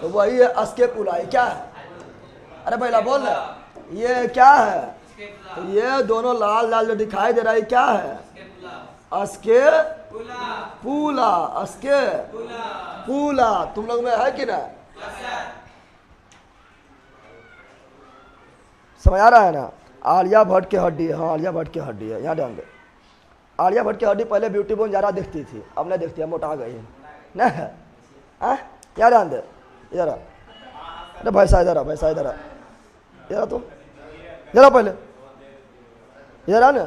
तो वही है अस्के पुला। ये क्या है? अरे पहला बोल रहे ये क्या है? तो ये दोनों लाल लाल जो दिखाई दे रहा है क्या है? अस्के पूला, अस्के पूला। तुम लोग में है कि ना? समझ आ रहा है ना? आलिया भट्ट की हड्डी, हाँ आलिया भट्ट की हड्डी है, यहाँ ध्यान दे। आलिया भट्ट की हड्डी पहले ब्यूटी बोन ज़्यादा दिखती थी, अब नहीं दिखती है, मोटा गई है ना? क्या ध्यान दे इधर। अरे भैंसा इधर आ, भैंसा इधर आ, इधर तुम इधर पहले इधर आ ना,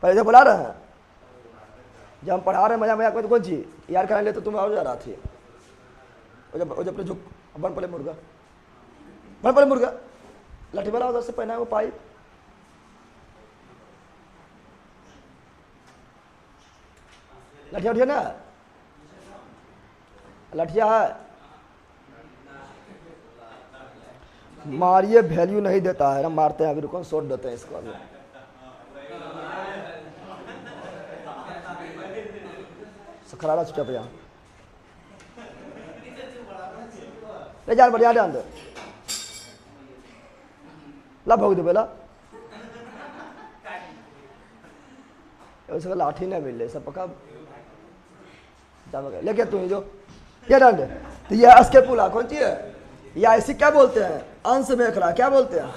पहले इधर बुला रहे हैं। जब हम पढ़ा रहे हैं मजा मजाक में तो कौन चीज यार कराने ले, तो तुम्हें और जा रहा थी। जब झुक बन पड़े मुर्गा, बन पड़े मुर्गा, लाठी वाला उधर से पहना है वो पाइप। लठिया उठिया ना, लठिया है, मारिए वैल्यू नहीं देता है ना, मारते हैं अभी, रुको शॉट देते हैं इसको अभी। खरारा चुपचाप यहाँ ले जान, बढ़िया ध्यान दे, ला भोग दे बेला, उसका लाठी नहीं मिल रही सब पका लेके तू ही जो ये ध्यान दे। तो ये अस्के पुला कौन सी है? या ऐसी क्या बोलते हैं? अंश मेखला, क्या बोलते हैं?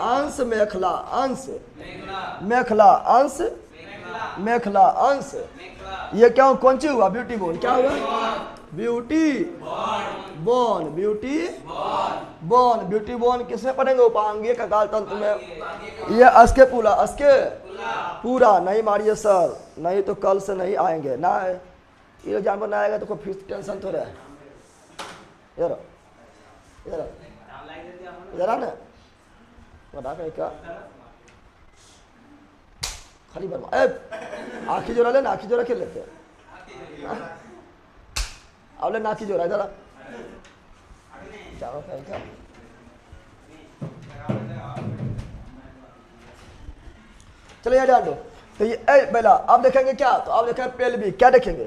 अंश मेखला, अंश मेखला, अंश मेखला, अंश। ये क्या कौन सी हुआ? ब्यूटी बोन, क्या हुआ? Beauty bone, beauty bone, beauty bone किसमें पढ़ेंगे? उपांगीय कंकाल तंत्र में। ये अस्के पुला, अस्के पूरा नहीं मारिए सर, नहीं तो कल से नहीं आएंगे ना। ये जानवर ना आएगा तो कोई फीस टेंशन तो रहे। इधर इधर इधर आना बता क्या खाली बर्मा आखी जोड़ा ले, नाखी जोड़ा खेल लेते हैं। अब ले नाखी जोड़ा इधर जाओ क्या। चलो ये डाल दो। तो ये पहला आप देखेंगे क्या? तो आप देखेंगे पेल्वी, क्या देखेंगे?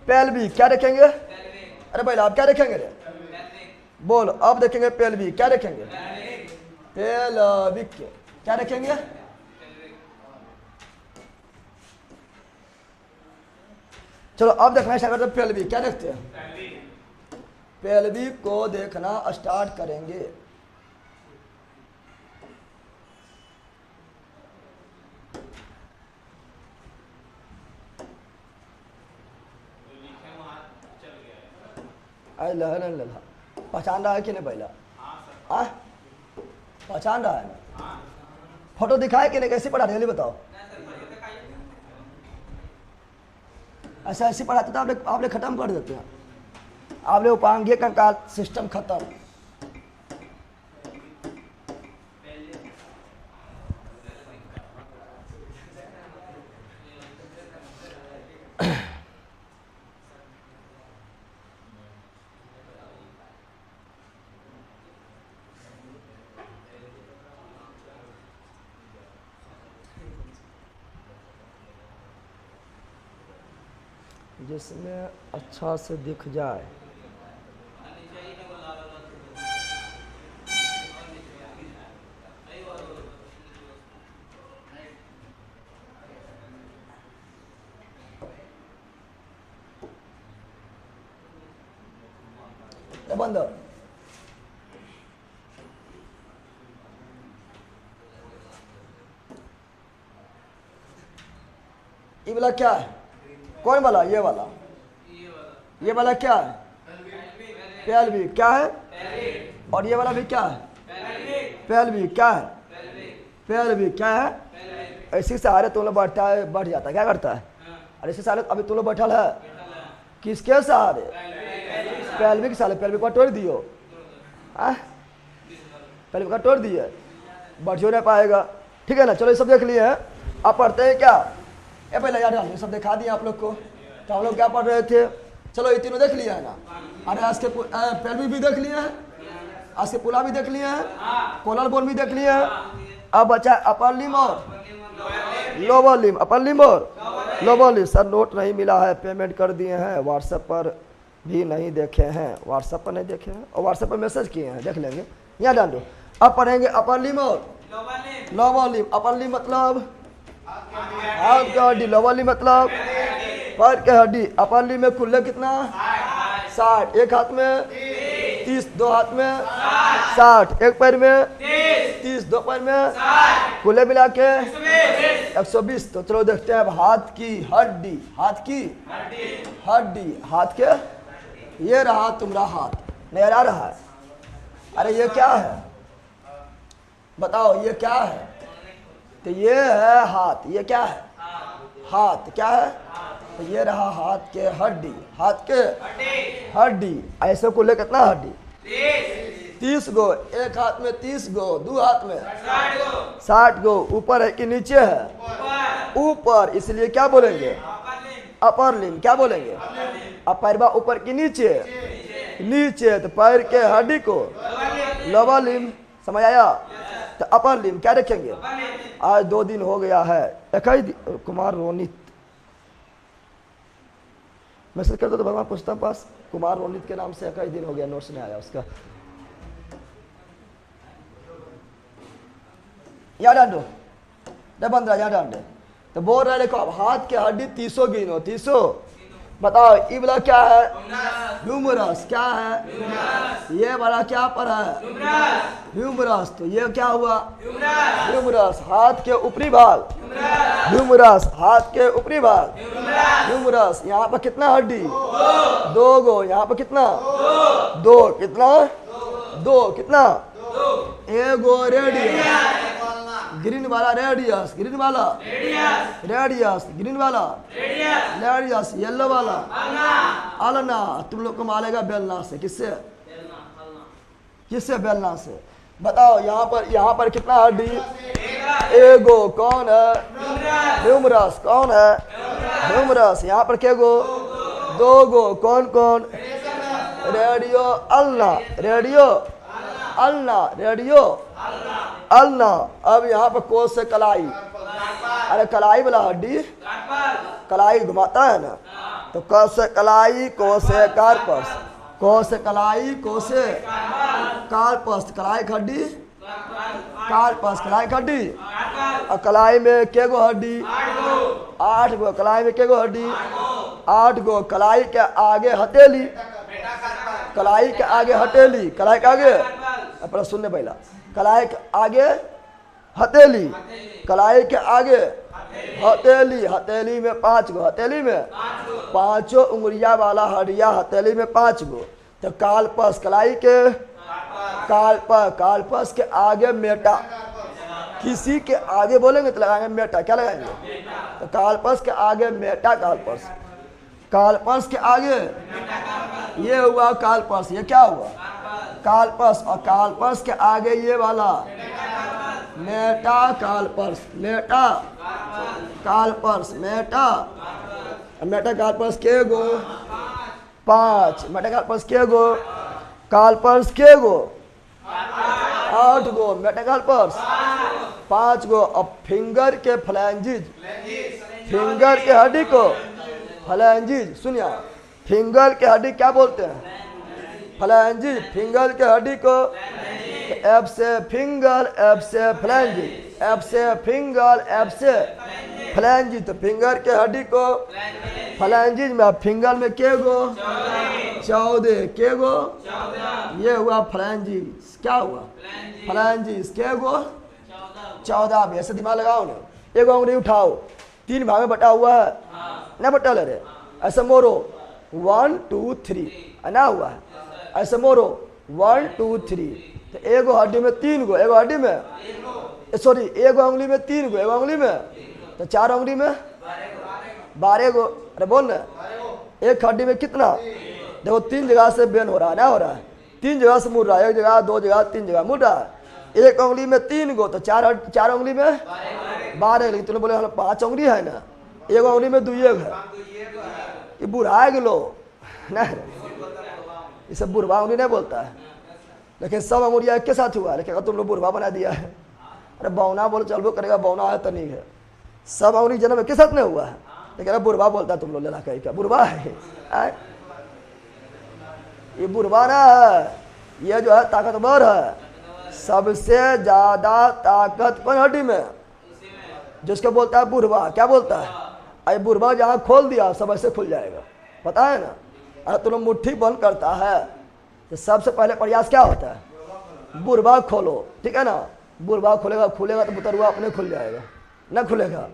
पेल्वी, क्या देखेंगे? अरे पहला आप क्या देखेंगे रे? बोल, अब देखेंगे पेल्वी, क्या देखेंगे? पेल्विक, क्या देखेंगे? चलो अब देखना स्टार्ट करते हैं। पेल्वी क्या देखते हैं? पेल्वी को देखना स्टार्ट करेंगे। पहचान रहा है कि नहीं? पहला पहचान रहा है ना? फोटो दिखाए कि नहीं? कैसी पढ़ा रही बताओ। ऐसा ऐसी पढ़ाते तो आपने खत्म कर देते हैं। आपने उपांगीय कंकाल सिस्टम खत्म। जिसमें अच्छा से दिख जाए। बंद ये वाला क्या है? कौन वाला? ये वाला, ये वाला क्या है? पेल्वी, क्या है? और ये वाला भी क्या है? पेल्वी, क्या है? पेल्वी, क्या है? इसी सहारे तुम लोग बैठता है, बैठ जाता है, क्या करता है? और इसी सहारे अभी तुम लोग बैठल है किसके सहारे? पेल्वी के सहारे। पेल्वी को तोड़ दियो, पेल्वी का तोड़ दिए, बैठ नहीं पाएगा। ठीक है ना? चलो ये सब देख लिए हैं। आप पढ़ते हैं क्या? ये पहले याद डालिए, सब दिखा दिए आप लोग को। तो हम लोग क्या पढ़ रहे थे? चलो ये तीनों देख लिया है ना। अरे आज के पेल्विक भी देख लिए हैं, आज के पुला भी देख लिए हैं, कोलर बोन भी देख लिए हैं। अब बचा अपर लिम और लोअर लिम, अपर लिम और लोअर लिम। सर नोट नहीं मिला है, पेमेंट कर दिए हैं, व्हाट्सएप पर भी नहीं देखे हैं, व्हाट्सएप पर नहीं देखे हैं और व्हाट्सएप पर मैसेज किए हैं, देख लेंगे। यहाँ डाल दो। अब पढ़ेंगे अपर लिम और लोअर लिम। अपर लिम मतलब हाथ का हड्डी, लोअर लिम मतलब पैर के हड्डी। अपर लिम में खुले कितना 60, एक हाथ में 30, दो हाथ में 60, एक पैर में 30, दो पैर में खुले मिला के 120। तो चलो देखते हैं अब हाथ की हड्डी, हाथ की हड्डी, हाथ के ये रहा तुम्हारा हाथ, नजर आ रहा है। अरे ये क्या है बताओ, ये क्या है? तो ये है हाथ, ये क्या है? हाथ क्या है? तो ये रहा हाथ के हड्डी, हाथ के हड्डी। ऐसे को ले कितना हड्डी 30 गो, एक हाथ में 30 गो, दो हाथ में 60 गो। ऊपर है कि नीचे है? ऊपर, इसलिए क्या बोलेंगे अपर लिम। क्या बोलेंगे? अब पैरवा ऊपर की नीचे, नीचे तो पैर के हड्डी को लोअर लिम, समझ आया? तो अपर लिम क्या रखेंगे? आज 2 दिन हो गया है, एक ही कुमार रोनित मैसेज करता तो भगवान पूछता पास, कुमार रोनित के नाम से एक ही दिन हो गया, नोट्स नहीं आया उसका। याद डाल दो, बंद रहा, याद डाल दे। तो बोल रहे देखो अब हाथ के हड्डी 300 गिनो, 300। बताओ ये वाला क्या है? ह्यूमरस। क्या है? ये वाला क्या पर है? ह्यूमरस। तो ये क्या हुआ? ह्यूमरस, हाथ के ऊपरी भाग। ह्यूमरस, हाथ के ऊपरी भाग। ह्यूमरस, यहाँ पर कितना हड्डी? 2 गो। यहाँ पर कितना? 2। कितना? 2। कितना? एगो रेडियस, ग्रीन वाला रेडियस, ग्रीन वाला रेडियस, ग्रीन वाला रेडियस, येलो वाला अल्ना। तुम लोग को मारेगा बेलना से। किससे? किससे? बेलना से। बताओ यहाँ पर कितना हड्डी? एगो। कौन है? ह्यूमरस। कौन है? ह्यूमरस। यहाँ पर क्या गो? 2 गो। कौन कौन? Radio ulna, radio ulna, radio ulna. अब यहाँ पर कोस से कलाई, अरे कलाई वाला हड्डी, कलाई घुमाता है ना, तो क से कलाई, को से कार्पस, को से कलाई, को से कार्पस, कलाई की हड्डी कार्पस, कलाई की हड्डी। और कलाई में के गो हड्डी? 8 गो। कलाई में के गो हड्डी? 8 गो। कलाई के आगे हथेली, कलाई के आगे हथेली, कलाई के आगे, अपना सुनने पहला, कलाई के आगे हथेली, कलाई के आगे हथेली, हथेली में 5 गो, हथेली में 5 उंगलिया वाला हड्डिया, हथेली में 5 गो। तो कालपस, कलाई के कालपस के आगे मेटा, किसी के आगे बोलेंगे तो लगाएंगे मेटा। क्या लगाएंगे? तो कालपस के आगे मेटा कालपस, कालपस के आगे ये हुआ कालपस। ये क्या हुआ? कालपस। और कालपस के आगे ये वाला मेटा कालपस, मेटा कालपस, मेटा मेटा कालपस के गो? 5। मेटा कालपस के गो? कालपस के गो? 8 गो। मेटा कालपस 5 गो। अब फिंगर के फ्लैंजिज, फिंगर के हड्डी को फ्लैंजिज, सुनिए, फिंगर के हड्डी क्या बोलते हैं? फ्लैंजिज। फिंगर के हड्डी को एफ से फिंगर, एफ से फ्लैंजिज, एफ से फिंगर, एफ से फ्लैंजिज। तो फिंगर के हड्डी को फ्लैंजिज में, फिंगर में के गो? 14। के गो? ये हुआ फ्लैंजिज। क्या हुआ? फ्लैंजिज के गो? 14। ऐसे दिमाग लगाओ ना, एक उंगली उठाओ, 3 भाग में बटा हुआ है ना, बटा ले रहे, ऐसे मोरो 1 2 3 ना हुआ है, ऐसे मोरो 1 2 3। तो एगो हड्डी में 3 गो, एगो हड्डी में सॉरी एगो उंगली में 3 गो, एगो उंगली में, तो 4 उंगली में 12 गो। अरे बोल ना, एक हड्डी में कितना? देखो 3 जगह से बेन हो रहा है ना, हो रहा है 3 जगह से मुड़ रहा है, 1 जगह 2 जगह 3 जगह मुड़ रहा है। एक उंगली में 3 गो, तो 4 उंगली में 12। लेकिन तुमने बोले 5 उंगली है ना, एगो उंगली में 2 है, ये बुढ़ा गेलो नहीं, ये सब बुढ़वा अंगुली नहीं बोलता है, लेकिन सब अंगुलियाँ एक के साथ हुआ है, लेकिन तुम लोग बुढ़वा बना दिया है। अरे बौना बोलो चलबो करेगा, बौना है तो नहीं है, सब अंगुली जन्म एक के साथ नहीं हुआ है, लेकिन अरे बुढ़वा बोलता है तुम लोग लड़ा कहीं क्या बुढ़वा है। ये बुढ़वा ना है, ये जो है ताकतवर है, सबसे ज्यादा ताकत कौन हड्डी में, जिसको बोलता है बुढ़वा। क्या बोलता है? अरे बुढ़वा जहाँ खोल दिया सब ऐसे खुल जाएगा, पता है ना। अरे तुम मुट्ठी बंद करता है तो सबसे पहले प्रयास क्या होता है? बुढ़वा खोलो, ठीक है ना। बुढ़वा खुलेगा, खुलेगा तो बुतरुआ अपने खुल जाएगा, न खुलेगा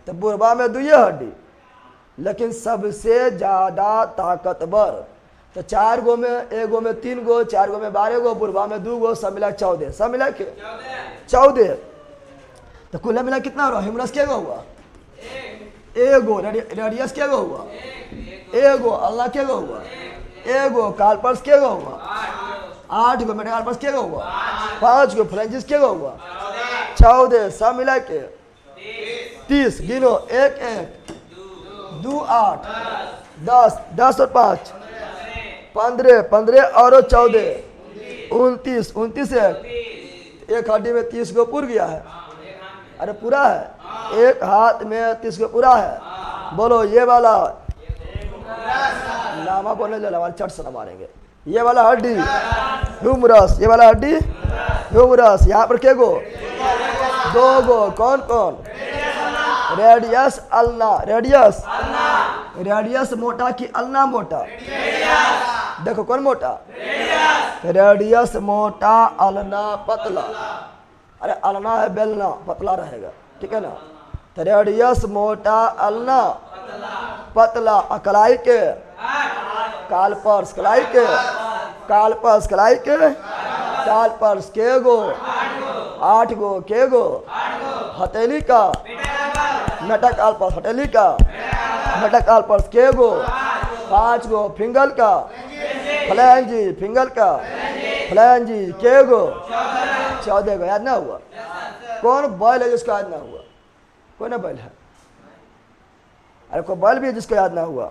तो बुढ़वा में दुइये हड्डी, लेकिन सबसे ज्यादा ताकतवर तो 4 गो में, 1 गो में 3 गो, 4 गो में 12 गो, बुढ़वा में 2 गो, सब मिला 14, सब मिला के 14। तो कुल मिला कितना हुआ? ह्यूमरस क्या हुआ? 1 गो। रेडियस क्या हुआ? 1 गो। अल्लाह क्या हुआ? 1 गो। कार्पस क्या हुआ? 8 गो। मेटाकार्पस क्या हुआ? 5 गो। फ्लैंजिस क्या हुआ? 14, सब मिला के 30। गिनो, 1 1 2 8 10 10 और 5 15 15 और 14 29 29 एक हड्डी में 30 गो पूर गया है। अरे पूरा है, एक हाथ में 30 गो पूरा है। बोलो ये वाला नामा बोलने लगा, चट से मारेंगे। ये वाला हड्डी ह्यूमरस, ये वाला हड्डी ह्यूमरस। यहाँ पर क्या गो? 2 गो। कौन कौन? Radius ulna. रेडियस रेडियस मोटा कि अल्ना मोटा? देखो कौन मोटा? रेडियस मोटा, अल्ना पतला। अरे अल्ना है बेलना, पतला रहेगा, ठीक है ना। तो रेडियस मोटा, अल्ना पतला। कलाई के कालपर्स, कलाई के कालपर्स, कलाई के कालपर्स के गो? 8 गो। के गो? हथेली का मेटाकार्पस, हथेली का मेटाकार्पस के गो? 5 गो। फिंगर का फ्लैंजी, फिंगर का फ्लैंजी के गो? 14 गो। याद ना हुआ? कौन बैल है जिसको याद ना हुआ? कौन बैल है? अरे कोई बैल भी है जिसको याद ना हुआ?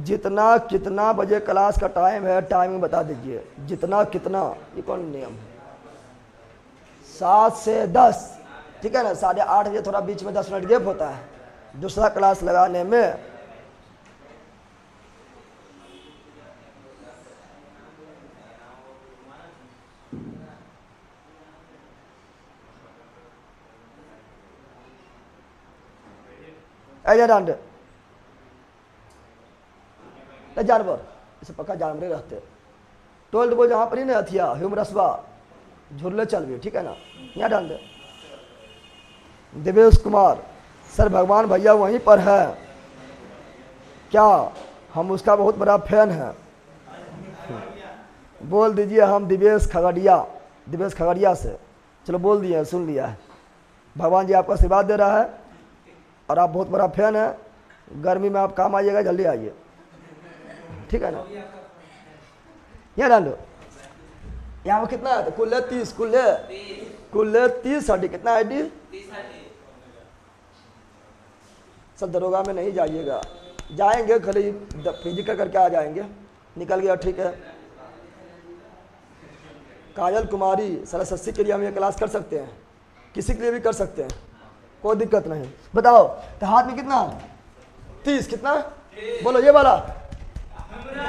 जितना कितना बजे क्लास का टाइम है, टाइमिंग बता दीजिए। जितना कितना, ये कौन नियम है? 7 से 10, ठीक है ना। 8:30 बजे थोड़ा बीच में 10 मिनट गैप होता है दूसरा क्लास लगाने में। जानवर जानवर इसे पक्का जानवर रहते। टोल्ड वो जहाँ पर ही ना हथिया ह्यूमरसवा झुरले चल गए, ठीक है ना। यहाँ डाल दे। दिवेश कुमार सर, भगवान भैया वहीं पर है क्या? हम उसका बहुत बड़ा फैन है। बोल दीजिए हम दिवेश खगड़िया, दिवेश खगड़िया से। चलो बोल दिए, सुन लिया है। भगवान जी आपका आशीर्वाद दे रहा है और आप बहुत बड़ा फैन है। गर्मी में आप काम आइएगा, जल्दी आइए, ठीक है ना। यहाँ डाल दो। यहाँ में कितना है? कुल 30, कुल 30 हड्डी। कितना हड्डी? सब दरोगा में नहीं जाइएगा, जाएंगे खाली फिजिकल करके आ जाएंगे। निकल गया, ठीक है। काजल कुमारी सरस्वती के लिए हम ये क्लास कर सकते हैं, किसी के लिए भी कर सकते हैं, कोई दिक्कत नहीं। बताओ तो हाथ में कितना? 30। कितना? बोलो। ये वाला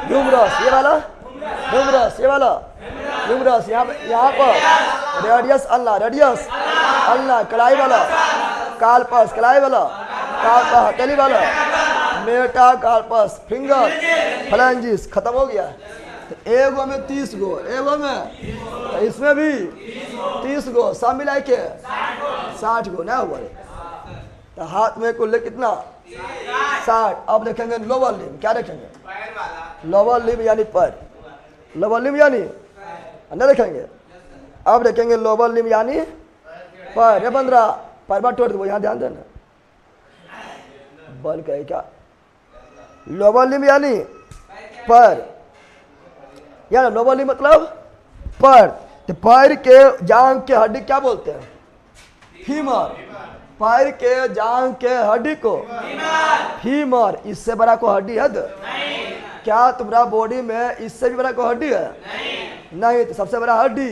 ह्यूमरस, ये वाला ह्यूमरस, ये वाला ह्यूमरस। यहाँ पर रेडियस अल्ना, रेडियस अल्ना। कलाई वाला कार्पस, कलाई वाला कार्पस, हथेली वाला मेटाकार्पस, फिंगर फ्लैंजिस। खत्म हो गया। तो 1 गो में 30 गो, 1 गो में, तो इसमें भी 30 गो, सब मिला के 60 गो ना हुआ। तो हाथ में कुल कितना? 60। अब देखेंगे लोअर लिम्ब। क्या देखेंगे? लोअर लिम्ब यानी पैर, लोअर लिम्ब यानी न देखेंगे। अब देखेंगे लोअर लिम्ब यानी पैर। ये 15 पैर बार तोड़ दो, यहाँ ध्यान देना। बल कहे क्या? लोअर लिम्ब यानी पैर, यानी लोअर लिम्ब मतलब पैर। तो पैर के जांग के हड्डी क्या बोलते हैं? फीमर। पैर के जांग के हड्डी को फीमर, इससे बड़ा कोई हड्डी है? क्या तुम्हारा बॉडी में इससे भी बड़ा कोई हड्डी है? नहीं। तो सबसे बड़ा हड्डी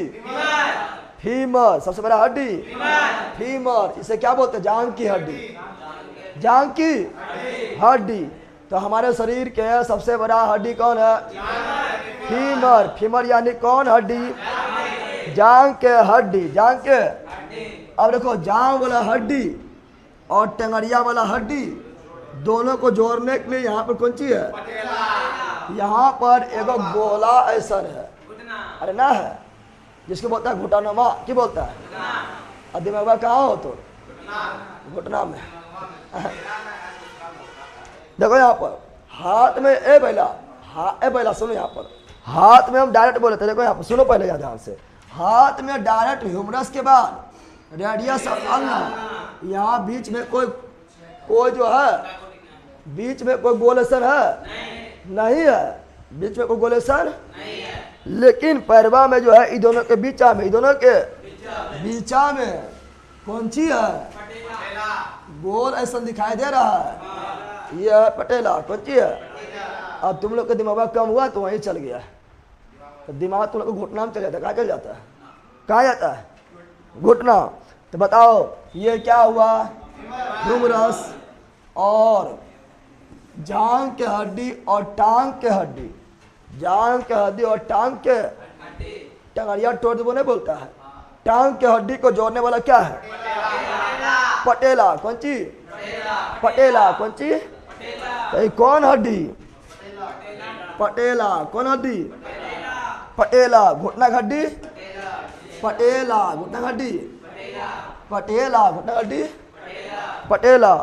फीमर, सबसे बड़ा हड्डी फीमर। इसे क्या बोलते हैं? जांग की हड्डी, जांग की हड्डी। तो हमारे शरीर के सबसे बड़ा हड्डी कौन है? फीमर। फीमर यानी कौन हड्डी? जांग के हड्डी, जांग के। अब देखो, जांग वाला हड्डी और टंगड़िया वाला हड्डी दोनों को जोड़ने के लिए यहाँ पर कौन चीज है? यहाँ पर एगो गोला ऐसा है, अरे ना है, जिसको बोलता है घुटनमा। क्या बोलता है? और दिमाग कहाँ हो? तो घुटना में। देखो यहाँ पर हाथ में ए बैला सुनो, यहाँ पर हाथ में हम डायरेक्ट बोले थे। देखो यहाँ पर सुनो पहले, यहाँ ध्यान से। हाथ में डायरेक्ट ह्यूमरस के बाद रेडियस अल्ना, यहाँ बीच में कोई जो है, बीच में कोई गोलेशन है? नहीं है, बीच में कोई गोलेशन नहीं है। लेकिन पैरवा में जो है, इन दोनों के बीचा में, इन दोनों के बीचा में कौन सी है? गोल ऐसा दिखाई दे रहा है, ये है पटेला। कौन सी है? अब तुम लोग का दिमाग कम हुआ तो वहीं चल गया। तो दिमाग तुम लोग को घुटना में चल जाता है। कहाँ चल जाता है? कहाँ जाता है? घुटना। तो बताओ ये क्या हुआ? ह्यूमरस और जांग के हड्डी और टांग के हड्डी, जांग के हड्डी और टांग के, टंगड़िया टोट वो नहीं बोलता है। टांग के हड्डी को जोड़ने वाला क्या है? पटेला। कौन सी? पटेला। कौन सी? तो कौन हड्डी? पटेला। कौन हड्डी? पटेला। घुटना हड्डी पटेला, घुटना हड्डी पटेला, घुटना हड्डी पटेला।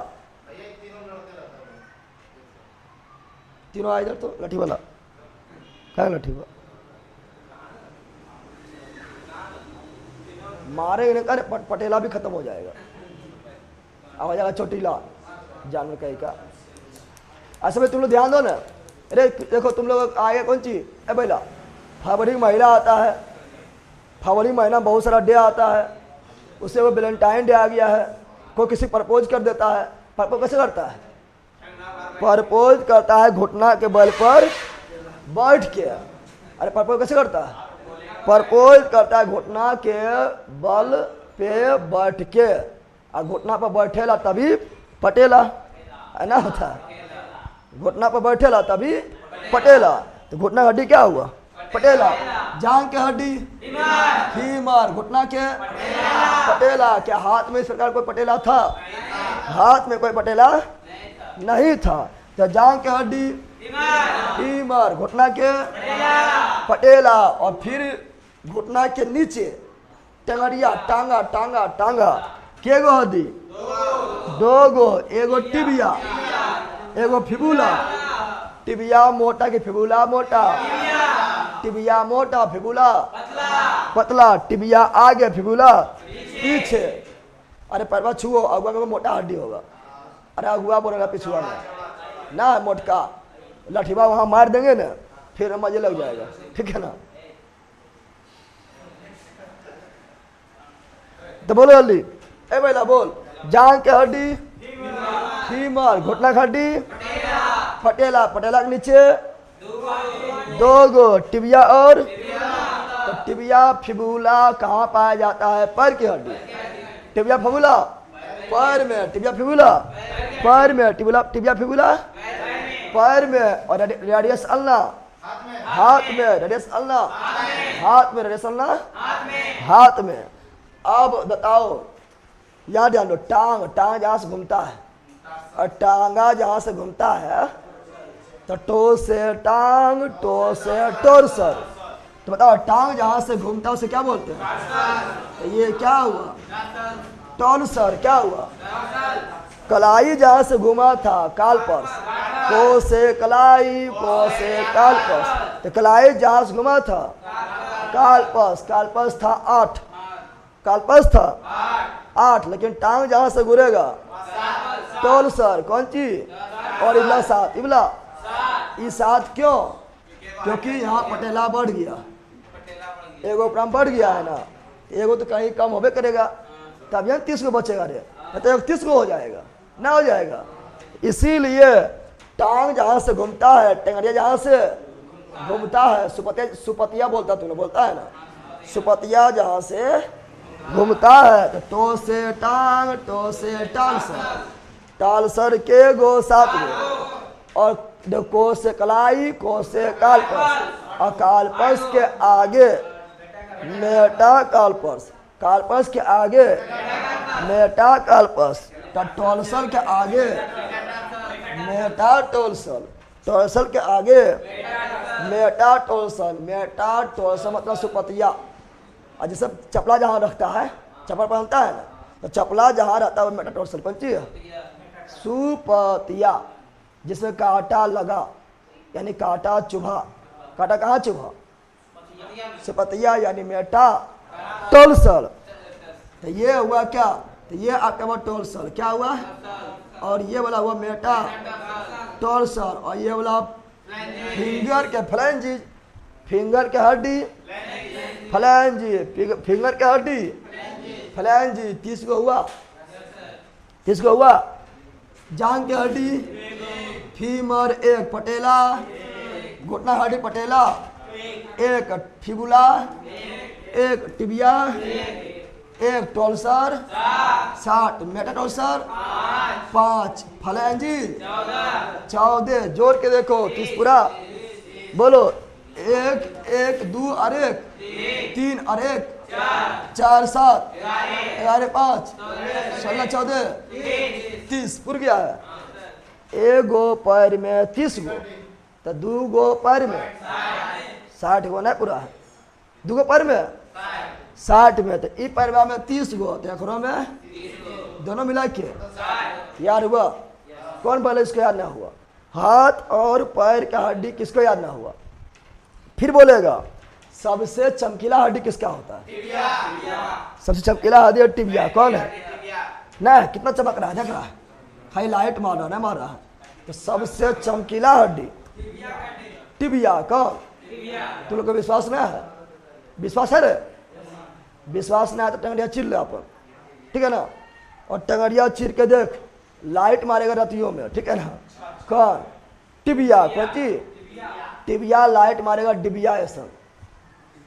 तीनों आ इधर। तो लठी वाला क्या? लठी वाला मारेंगे नहीं, अरे पटेला भी खत्म हो जाएगा, आ जाएगा चोटीला, जानवर कहीं का। ऐसे में तुम लोग ध्यान दो ना। अरे देखो तुम लोग आगे कौन सी है? पहला फरवरी महीना आता है, फरवरी महीना बहुत सारा डे आता है, उससे वो वैलेंटाइन डे आ गया है। कोई किसी प्रपोज कर देता है। प्रपोज कैसे करता है? प्रपोज करता है घुटना के बल पर बैठ के। अरे प्रपोज कैसे करता है? प्रपोज करता है घुटना के बल पे बैठ के, और घुटना पर बैठेला तभी पटेला, है ना? होता है घुटना पर बैठेला तभी पटेला। तो घुटना हड्डी क्या हुआ? पटेला। जांग के हड्डी फीमर, घुटना के पटेला। क्या हाथ में इस प्रकार कोई पटेला था? हाथ में कोई पटेला नहीं था। तो जांग के हड्डी फीमर, घुटना के पटेला, और फिर घुटना के नीचे टंगड़िया, टांगा टांगा टांगा। के गो हड्डी? दो गो। एगो टिबिया, एगो फिबुला। टिबिया मोटा के फिबुला मोटा, टिबिया मोटा फिबुला पतला। टिबिया आगे फिबुला पीछे। अरे पैरवा छुओ, अगुआ में मोटा हड्डी होगा। अरे अगुआ बोलेगा पिछुआ में ना, मोटका लठीबा वहां मार देंगे ना, फिर मजे लग जाएगा। ठीक है ना? तो बोलो जल्दी, ए बेला बोल। जांग के हड्डी फीमर, घुटना की हड्डी पटेला। पटेला के नीचे दो गो टिबिया और, तो टिबिया फिबुला कहाँ पाया जाता है? पैर की हड्डी। टिबिया फिबुला पैर में, टिबिया फिबुला पैर में, टिबिया फिबुला पैर में, और रेडियस अल्ना हाथ में, रेडियस अल्ना हाथ में, रेडियस अल्ना हाथ में। अब बताओ, याद ध्यान दो, टांग, टांग जहाँ से घूमता है, और टांगा जहाँ से घूमता है, तो टो से टांग, टो से टोरसर। तो बताओ टांग जहाँ से घूमता है उसे क्या बोलते हैं? तो ये क्या हुआ? टोरसर। क्या हुआ? कलाई जहाँ से घूमा था, कालपस। को से कलाई, को से कालपस। तो कलाई जहाँ से घूमा था, कालपस। कालपस था 8, कालपस था 8। लेकिन टांग जहाँ से घुरेगा, टोरसर। कौन सी? और इबला 7, इबला ये 7 क्यों? क्योंकि यहाँ पटेला बढ़ गया, एगो उपराम बढ़ गया है ना, एगो तो कहीं कम होबे करेगा, तब यहाँ 30 को बचेगा रे। तो 31 को हो जाएगा ना, हो जाएगा। इसीलिए टांग जहां से घूमता है, टेंगरिया जहां से घूमता है, सुपतिया बोलता, तूने बोलता है ना, सुपतिया जहां से घूमता है तो से टांग, तो से टालसर, टालसर के गो 7 गो, और को से कलाई, को से कालपर्स, और कालपर्स के आगे मेटा कालपर्स, कालपर्स के आगे मेटा कालपर्स, टोलसल के आगे मेटा टोलसल, टोलसल के आगे मेटा टोलसल, मेटा टोलसल मतलब सुपतिया। और जैसे चपला जहाँ रखता है, चप्पल पहनता है ना, तो चपला जहाँ रहता है वो मेटा टोलसल पंची है। सुपतिया जिसमें कांटा लगा, यानी कांटा चुभा, कांटा कहाँ चुभा, सुपतिया यानी मेटा टोलसल। तो ये हुआ क्या, तो ये आपका हुआ टोलसल, क्या हुआ, और ये वाला हुआ मेटा टोलसल, और ये वाला फिंगर के फ्लैंजिज, फिंगर के हड्डी फ्लैंजिज, फिंगर के हड्डी फ्लैंजिज, 30 को हुआ, 30 को हुआ। जांग के हड्डी फीमर, एक पटेला, घुटना हड्डी पटेला, एक फिबुला, एक टिबिया, एक टोलसर, 60 मेटाटोलसर, 5 फ्लैंजिज, 14 जोड़ के देखो 30 पूरा बोलो, 1 1 2 और 1 3 और 1 4 7 11 5 16 14 30 पुर गया है। एक गो पैर में 30 गो, तो 2 गो पैर में 60 गो नहीं पूरा है, 2 गो पैर में 60 में, तो ई पैरवा में 30 गो, तो एकरों में दोनों मिला के याद हुआ। कौन पहले इसको याद ना हुआ, हाथ और पैर का हड्डी किसको याद ना हुआ, फिर बोलेगा सबसे चमकीला हड्डी किसका होता है, सबसे चमकीला हड्डी टिबिया, कौन है ना, कितना चमक रहा है, देख रहा है, हाईलाइट मार रहा है, मार रहा है, तो सबसे चमकीला हड्डी टिबिया, कौन, तुम लोग को विश्वास नहीं है, विश्वास है रे, विश्वास नहीं है तो टंगड़िया चीर ले अपन, ठीक है ना, और टंगड़िया चीर के देख, लाइट मारेगा रतियों में, ठीक है ना, कौन, टिबिया, कौन चीज, टिबिया लाइट मारेगा, डिबिया ऐसा,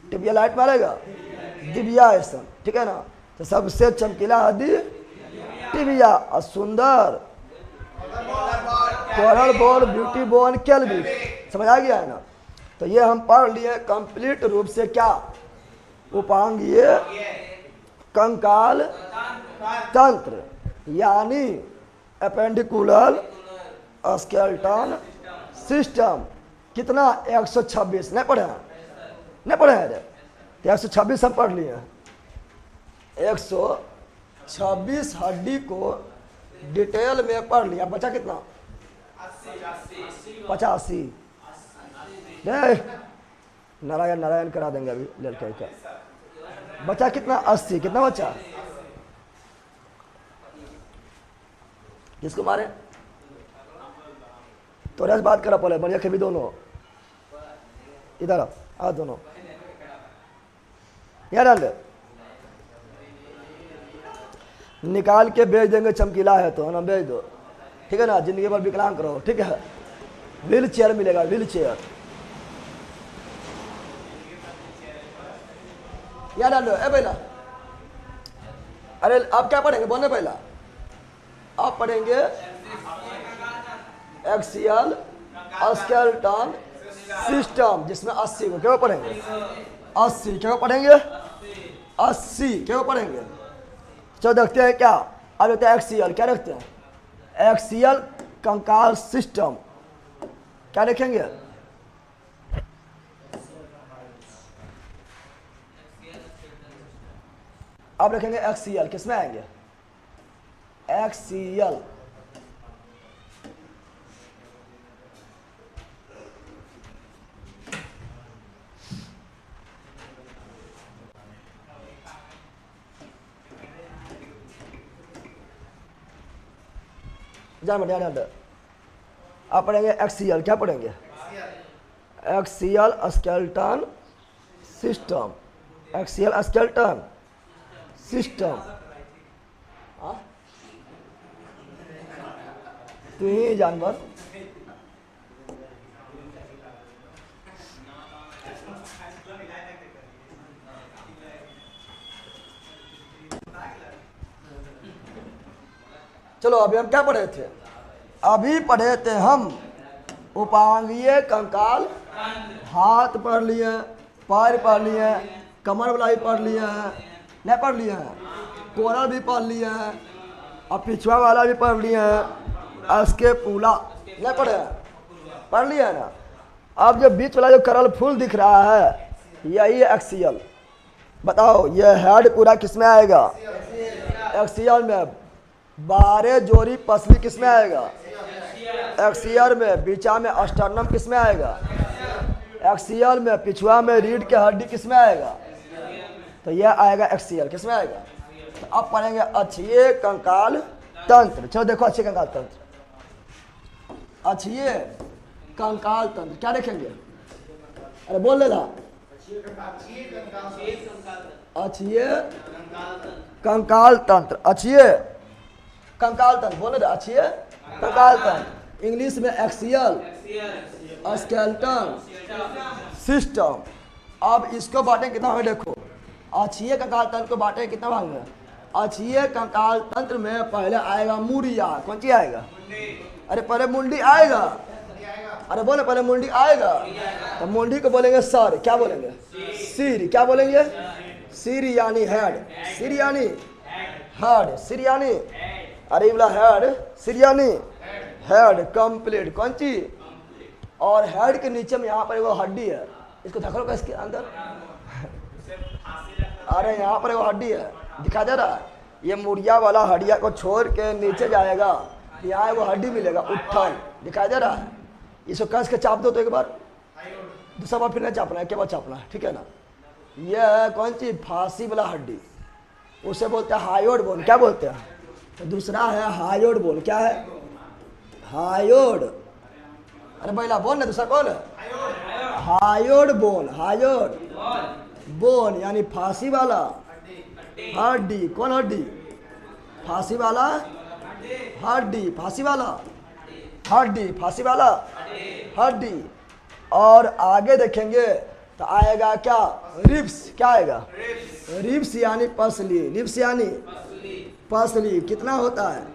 टिबिया लाइट मारेगा, डिबिया ऐसा, ठीक है ना, तो सबसे चमकीला हड्डी टिबिया, और सुंदर coral bone, beauty bone, kelvin, समझ आ गया है ना। तो ये हम पढ़ लिए कंप्लीट रूप से क्या, उपांगीय कंकाल तंत्र, यानी अपेंडिकुलर स्केलेटन सिस्टम। कितना, 126 नहीं पढ़े हैं, नहीं पढ़े हैं, तो 126 हम पढ़ लिए हैं। 126 हड्डी को डिटेल में पढ़ लिया, बचा कितना, 85, नारायण नारायण करा देंगे अभी लड़के का, बचा कितना, 80, कितना बचा, किसको मारे, तो रस बात करा पहले, बढ़िया खेबी दोनों, इधर आ दोनों, यहाँ डाल दे, निकाल के बेच देंगे, चमकीला है तो ना बेच दो, ठीक है ना, जिंदगी भर विकलांग करो, ठीक है, व्हील चेयर मिलेगा, व्हील चेयर, याद डाल दो। ए पहला, अरे आप क्या पढ़ेंगे बोलने, पहला आप पढ़ेंगे एक्सियल स्केलेटन सिस्टम, जिसमें 80 को क्यों पढ़ेंगे, 80 क्यों पढ़ेंगे, 80 क्यों पढ़ेंगे। चलो देखते हैं क्या, अब देखते हैं एक्सियल, क्या रखते हैं, एक्सियल कंकाल सिस्टम, क्या देखेंगे, अब रखेंगे एक्सियल, किसमें आएंगे, एक्सियल, आप पढ़ेंगे एक्सियल, क्या पढ़ेंगे, axial skeleton system, axial skeleton system, तू ही जानवर। चलो अभी हम क्या पढ़े थे? अभी पढ़े थे हम उपांगीय कंकाल, हाथ पढ़ लिए, पैर पढ़ लिए, कमर वाला भी पढ़ लिए हैं, नहीं पढ़ लिए हैं, कोरल भी पढ़ लिए हैं, और पिछुआ वाला भी पढ़ लिए हैं, इसके पूला नहीं पढ़े हैं, पढ़ लिए है ना। अब जो बीच वाला जो करल फूल दिख रहा है यही एक्सियल। बताओ ये हेड पूरा किस में आएगा? एक्सियल में। 12 जोड़ी पसली किस में आएगा? एक्सियल में। बीचा में अस्टर्नम किस में आएगा? एक्सियल में। पिछुआ में रीढ़ के हड्डी किस में आएगा? तो यह आएगा एक्सियल। किस में आएगा? तो अब पढ़ेंगे अक्षीय कंकाल तंत्र। चलो देखो अक्षीय कंकाल तंत्र। अक्षीय कंकाल तंत्र क्या देखेंगे? अरे बोल ले रहा। अक्षीय कंकाल तंत्र। अक्षीय कंकाल तंत्र बोले रहा। अक्षीय कंकाल तंत्र। इंग्लिश में एक्सियल स्केलेटन सिस्टम। अब इसको बांटे कितना है? देखो अक्षीय कंकाल तंत्र को बांटे कितना भाग में? अक्षीय कंकाल तंत्र में पहले आएगा मुड़िया। कौन सी आएगा? अरे पहले मुंडी आएगा। अरे बोले पहले मुंडी आएगा। तो मुंडी को बोलेंगे सर। क्या बोलेंगे? सिर। क्या बोलेंगे? सिर यानी हेड। सिर यानी हेड। सिर यानी अरे बोला हेड। सिर यानी हेड कंप्लीट। कौन सी? और हेड के नीचे में यहाँ पर वो हड्डी है। इसको देख लो इसके अंदर। अरे यहाँ पर वो हड्डी है, दिखा दे रहा है। ये मुड़िया वाला हड्डिया को छोड़ के नीचे जाएगा, यहाँ वो हड्डी मिलेगा उत्थल। दिखाई दे रहा है। इसको कस के चाप दो तो एक बार, दूसरा बार फिर नहीं चापना है, क्या बार चापना है, ठीक है ना। यह कौन सी? फांसी वाला हड्डी, उसे बोलते हैं हायोड बोन। क्या बोलते हैं? तो दूसरा है हायोड बोन। क्या है? हायोड। अरे बैला बोल ना, दूसरा कौन है? Hyoid bone. हायोड बोन यानी फांसी वाला हड्डी। कौन हड्डी? फांसी वाला हड्डी। फांसी वाला हड्डी। फांसी वाला हड्डी। और आगे देखेंगे तो आएगा क्या? रिब्स। क्या आएगा? रिब्स यानी पसली। रिब्स यानी पसली। कितना होता है?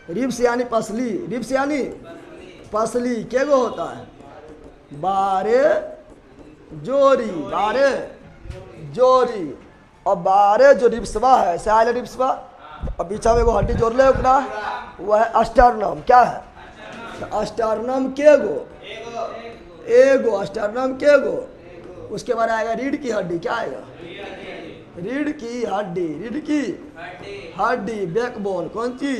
रिब्स यानी पसली। रिब्स यानी पसली के गो होता है? 12 जोड़ी। 12 जोड़ी। और 12 जो रिब्सवा है, साइल रिब्सवा, और बीचा में वो हड्डी जोड़ ले अपना, वो है अस्टर्नम। क्या है? अस्टर्नम के गो? एगो। अस्टर्नम के गो? उसके बाद आएगा रीढ़ की हड्डी। क्या आएगा? रीढ़ की हड्डी। रीढ़ की हड्डी। बैकबोन। कौन सी?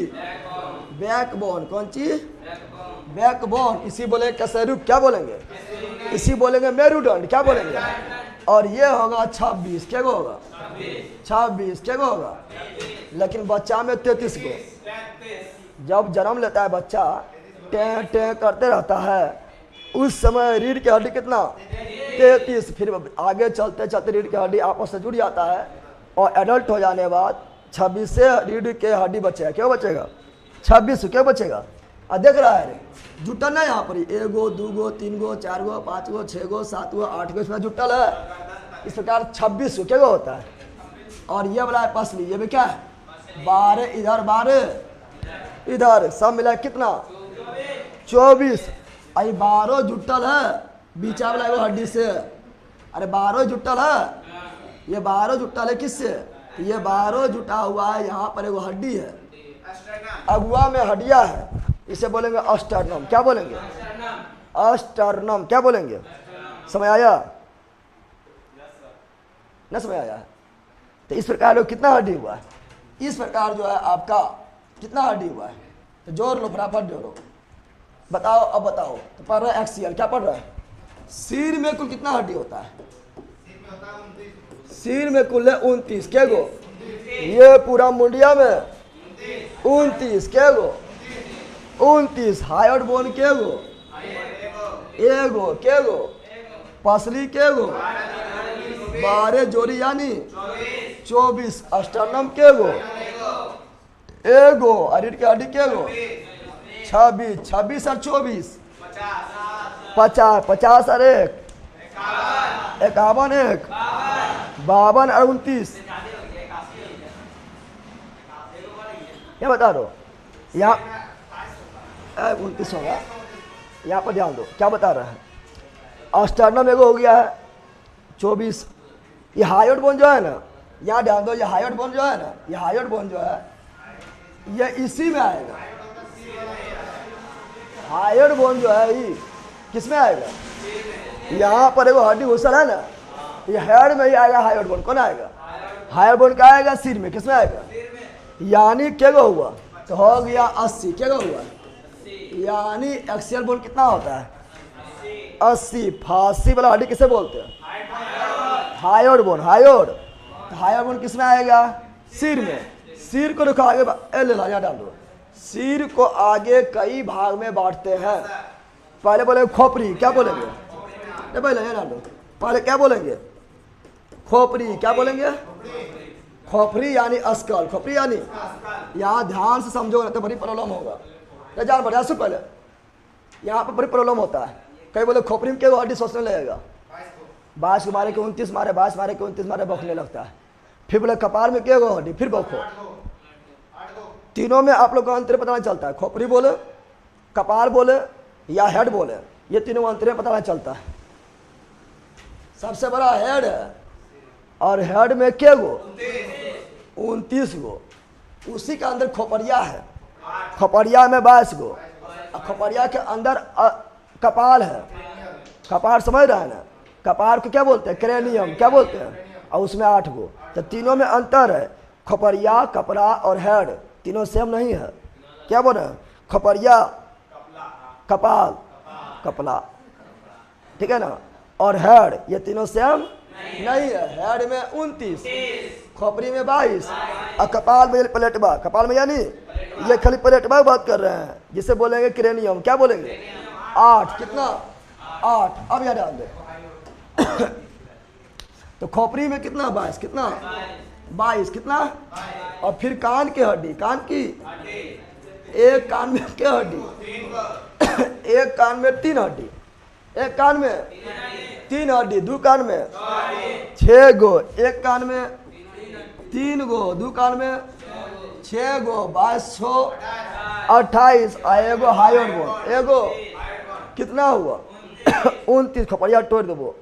बैकबोन। कौन सी? बैकबोन। इसी बोलेंगे कशेरुक। क्या बोलेंगे? इसी बोलेंगे मेरुदंड। क्या बोलेंगे? और ये होगा 26। क्या गो होगा? 26 क्या गो होगा? लेकिन बच्चा में 33 गो। जब जन्म लेता है बच्चा, टें टें करते रहता है, उस समय रीढ़ की हड्डी कितना? 33। फिर आगे चलते चलते रीढ़ की हड्डी आपस से जुड़ जाता है, और एडल्ट हो जाने बाद 26 से रीढ़ के हड्डी बचेगा। क्यों बचेगा? 26 क्यों बचेगा? देख रहा है जुटल है यहाँ पर, 1 गो 2 गो 3 गो 4 गो 5 गो 6 गो 7 गो 8 गो, इसमें जुटल है। इस प्रकार 26 क्या गो होता है। और ये वाला है पसली। ये भी क्या है? 12 इधर 12 इधर, सब मिला कितना? 24। अरे 12 जुटल है बीचा वाला वो हड्डी से। अरे 12 जुटल है। ये 12 जुटल है किससे? ये 12 जुटा हुआ है, यहाँ पर एगो हड्डी है, अगुआ में हड्डिया है, इसे बोलेंगे अस्टर्नम। क्या बोलेंगे? अस्टर्नम। क्या बोलेंगे? समझ आया? न समझ आया? तो इस प्रकार लोग कितना हड्डी हुआ है? इस प्रकार जो है आपका कितना हड्डी हुआ है? तो जोड़ लो, फटाफट जोड़ो, बताओ। अब बताओ तो पढ़ रहा है एक्सियल। क्या पढ़ रहा है? सिर में कुल कितना हड्डी होता है? सिर में कुल है 29। क्या गो? ये पूरा मुंडिया में 29। क्या गो? 29। हायोड बोन के गो? एगो। के गो? पसली के गो? 12 जोड़ी यानी 24। अस्टर्नम के गो? एगो। रीढ़ की हड्डी के गो? 26, 26 और 24, 50, 50 और 1, 51, 1, 52 और 29। क्या बता रहे हो? यहाँ 29 होगा। यहाँ पर ध्यान दो क्या बता रहा है। अस्टर्नम एगो हो गया है 24। ये हायोड बोन जो है ना, यहाँ ध्यान दो, ये हायोड बोन जो है ना, ये हायोड बोन जो है ये इसी में आएगा। हायोड बोन जो है ये किस में आएगा? यहाँ पर एगो हड्डी घुसल है ना, ये हेड में ही आएगा हायोड बोन। कौन आएगा? हायोड बोन का आएगा सिर में। किस में आएगा? यानी क्या हुआ तो हो गया 80। क्या हुआ? यानी एक्सियल बोन कितना होता है? 80। फांसी वाला हड्डी किसे बोलते हैं? Hyoid bone. हायोड, तो हायोड बोन किस में आएगा? सिर में। सिर को देखो आगे ले ला, यहाँ डाल दो। सिर को आगे कई भाग में बांटते हैं। पहले बोलेंगे खोपड़ी। क्या बोलेंगे? पहले यहाँ डाल दो। पहले क्या बोलेंगे? खोपड़ी। क्या बोलेंगे? खोपड़ी यानी अस्कल। खोपड़ी यानी, यहाँ ध्यान से समझो ना तो बड़ी प्रॉब्लम होगा। क्या जान बढ़िया से पहले यहाँ पर बड़ी प्रॉब्लम होता है। कई बोले खोपड़ी में क्या हड्डी सोचने लगेगा, 22 के मारे के 29 मारे, 22 मारे के 29 मारे बौखने लगता है। फिर बोले कपार में क्या हड्डी, फिर बौखो। तीनों में आप लोग को अंतर पता नहीं चलता है। खोपड़ी बोले, कपार बोले या हेड बोले, ये तीनों अंतर में पता नहीं चलता है। सबसे बड़ा हेड है और हेड में क्या गो? 29 गो। उसी के अंदर खोपड़िया है। खोपड़िया में 22 गो। खोपड़िया के अंदर कपाल है। कपार समझ रहे हैं ना? कपार को क्या बोलते हैं? क्रेनियम। क्या बोलते हैं? और उसमें 8 गो। तो तीनों में अंतर है। खोपड़िया, कपड़ा और हेड तीनों सेम नहीं है। क्या बोल रहे हैं? खोपड़िया, कपाल, कपड़ा, ठीक है ना, और हेड ये तीनों सेम नहीं है। हेड में 29, खोपड़ी में 22 और कपाल में प्लेटबा। कपाल में यानी ये खाली प्लेटबा बात कर रहे हैं, जिसे बोलेंगे क्रेनियम। क्या बोलेंगे? 8। कितना? 8। अब यहाँ डाल दे। तो खोपड़ी में कितना? 22। कितना? 22। कितना? और फिर कान की हड्डी। कान की एक कान में क्या हड्डी? एक कान में 3 हड्डी। एक कान में 3 हड्डी। 2 कान में 6 गो। एक कान में 3 गो। 2 कान में 6 गो। 22, 6, 28 और एगो हायोड बोन। एगो कितना हुआ? 29। खोपड़िया तोड़ देवो।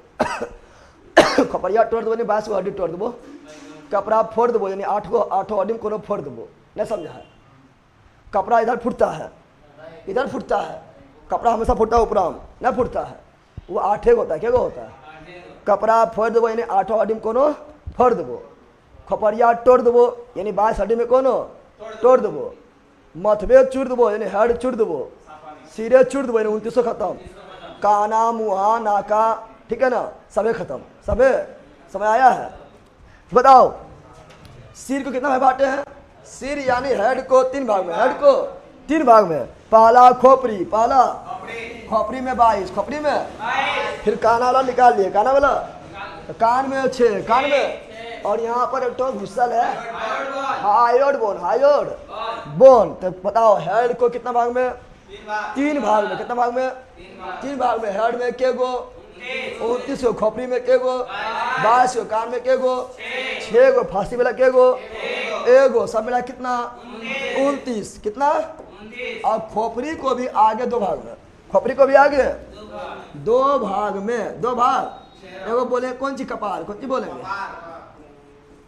खोपड़िया तोड़ देवो यानी 22 गो हड्डी तोड़ देवो। कपड़ा फोड़ देवो यानी 8 गो। 8 हड्डी में कोनो फोड़ देवो। नहीं समझा है? कपड़ा इधर फुटता है, इधर फुटता है। कपड़ा हमेशा फुटता है, ऊपर नहीं फुटता है। वो 8 होता है। क्या होता है? कपड़ा फोड़ देवो यानी 8 हड्डी में कोनो फोड़ देवो। खोपड़िया तोड़ देवो यानी 22 हड्डी में कोनो तोड़ देवो। मथबे चूड़ देवो यानी हेड चूड़ देवो। सिरे चूड़ देवो यानी 29 खत्म। काना, मुहा, नाका, ठीक है ना, सबे खत्म। सबे समय आया है? बताओ सिर को कितना भाग बांटे हैं? सिर यानी हेड को 3 भाग में। हेड को 3 भाग में। पहला खोपड़ी। पहला खोपड़ी में 22। खोपड़ी में फिर काना वाला निकाल लिए। काना वाला कान में 6। कान में और यहाँ पर एक तो घुसल है हायोड बोन। Hyoid bone. तो बताओ हेड को कितना भाग में? 3 भाग में। कितना भाग में? 3 भाग में। हेड में के गो? 29 गो। खोपड़ी में के गो? 22 गो। कान में के गो? 6 गो। फांसी वाला के गो? 1 गो। सब मिला कितना? 29। कितना? और खोपड़ी को भी आगे 2 भाग में। खोपड़ी को भी आगे 2 भाग में। 2 भाग। एगो बोले कौन सी? कपाल। कौन सी बोलेंगे?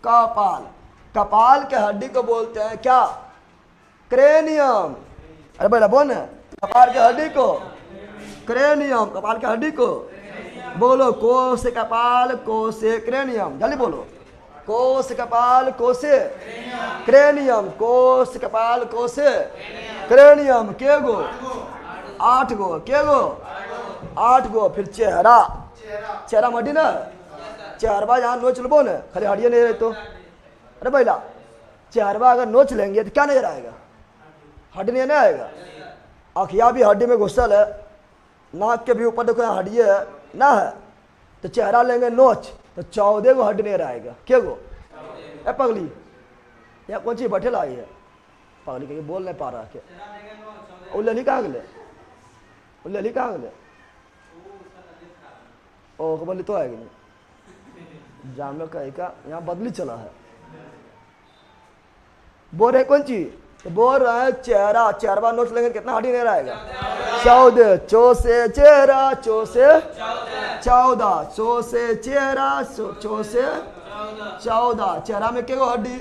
कपाल। कपाल के हड्डी को बोलते हैं क्या? क्रेनियम। अरे बोला बोल। कपाल के हड्डी को क्रेनियम। कपाल के हड्डी को बोलो कोश कपाल कोशे क्रेनियम। जल्दी बोलो। कोश कपाल कोशे क्रेनियम। कोश कपाल कोशे क्रेनियम। के गो? 8 गो। के गो? 8 गो। फिर चेहरा। चेहरा मड्डी ना, चेहरवा यहाँ नोच लो ना, खाली हड्डियाँ नहीं रहे तो। अरे भैया चेहरवा अगर नोच लेंगे तो क्या नहीं आएगा? हड्डी नहीं आएगा। आँखिया भी हड्डी में घुसल है। नाक के भी ऊपर देखो यहाँ हड्डी है ना है। तो चेहरा लेंगे नोच तो 14 गो हड्डी नहीं रहेगा। क्या गो? ए पगली यहाँ कौन चीज बैठे लाई है? पगली कहीं बोल नहीं पा रहा। क्या उल्ली कहाँ गए? उल्ली कहाँ गए? ओ बोली तो आएगी नहीं जाम का यहाँ बदली चला है। बोल रहे कौन चीज? तो बोल रहा है चेहरा। चेहरा नोट लेंगे कितना हड्डी नहीं रहेगा? 14। चो से चेहरा, चो से 14, चो से चेहरा, चो से 14। चेहरा में केगो हड्डी?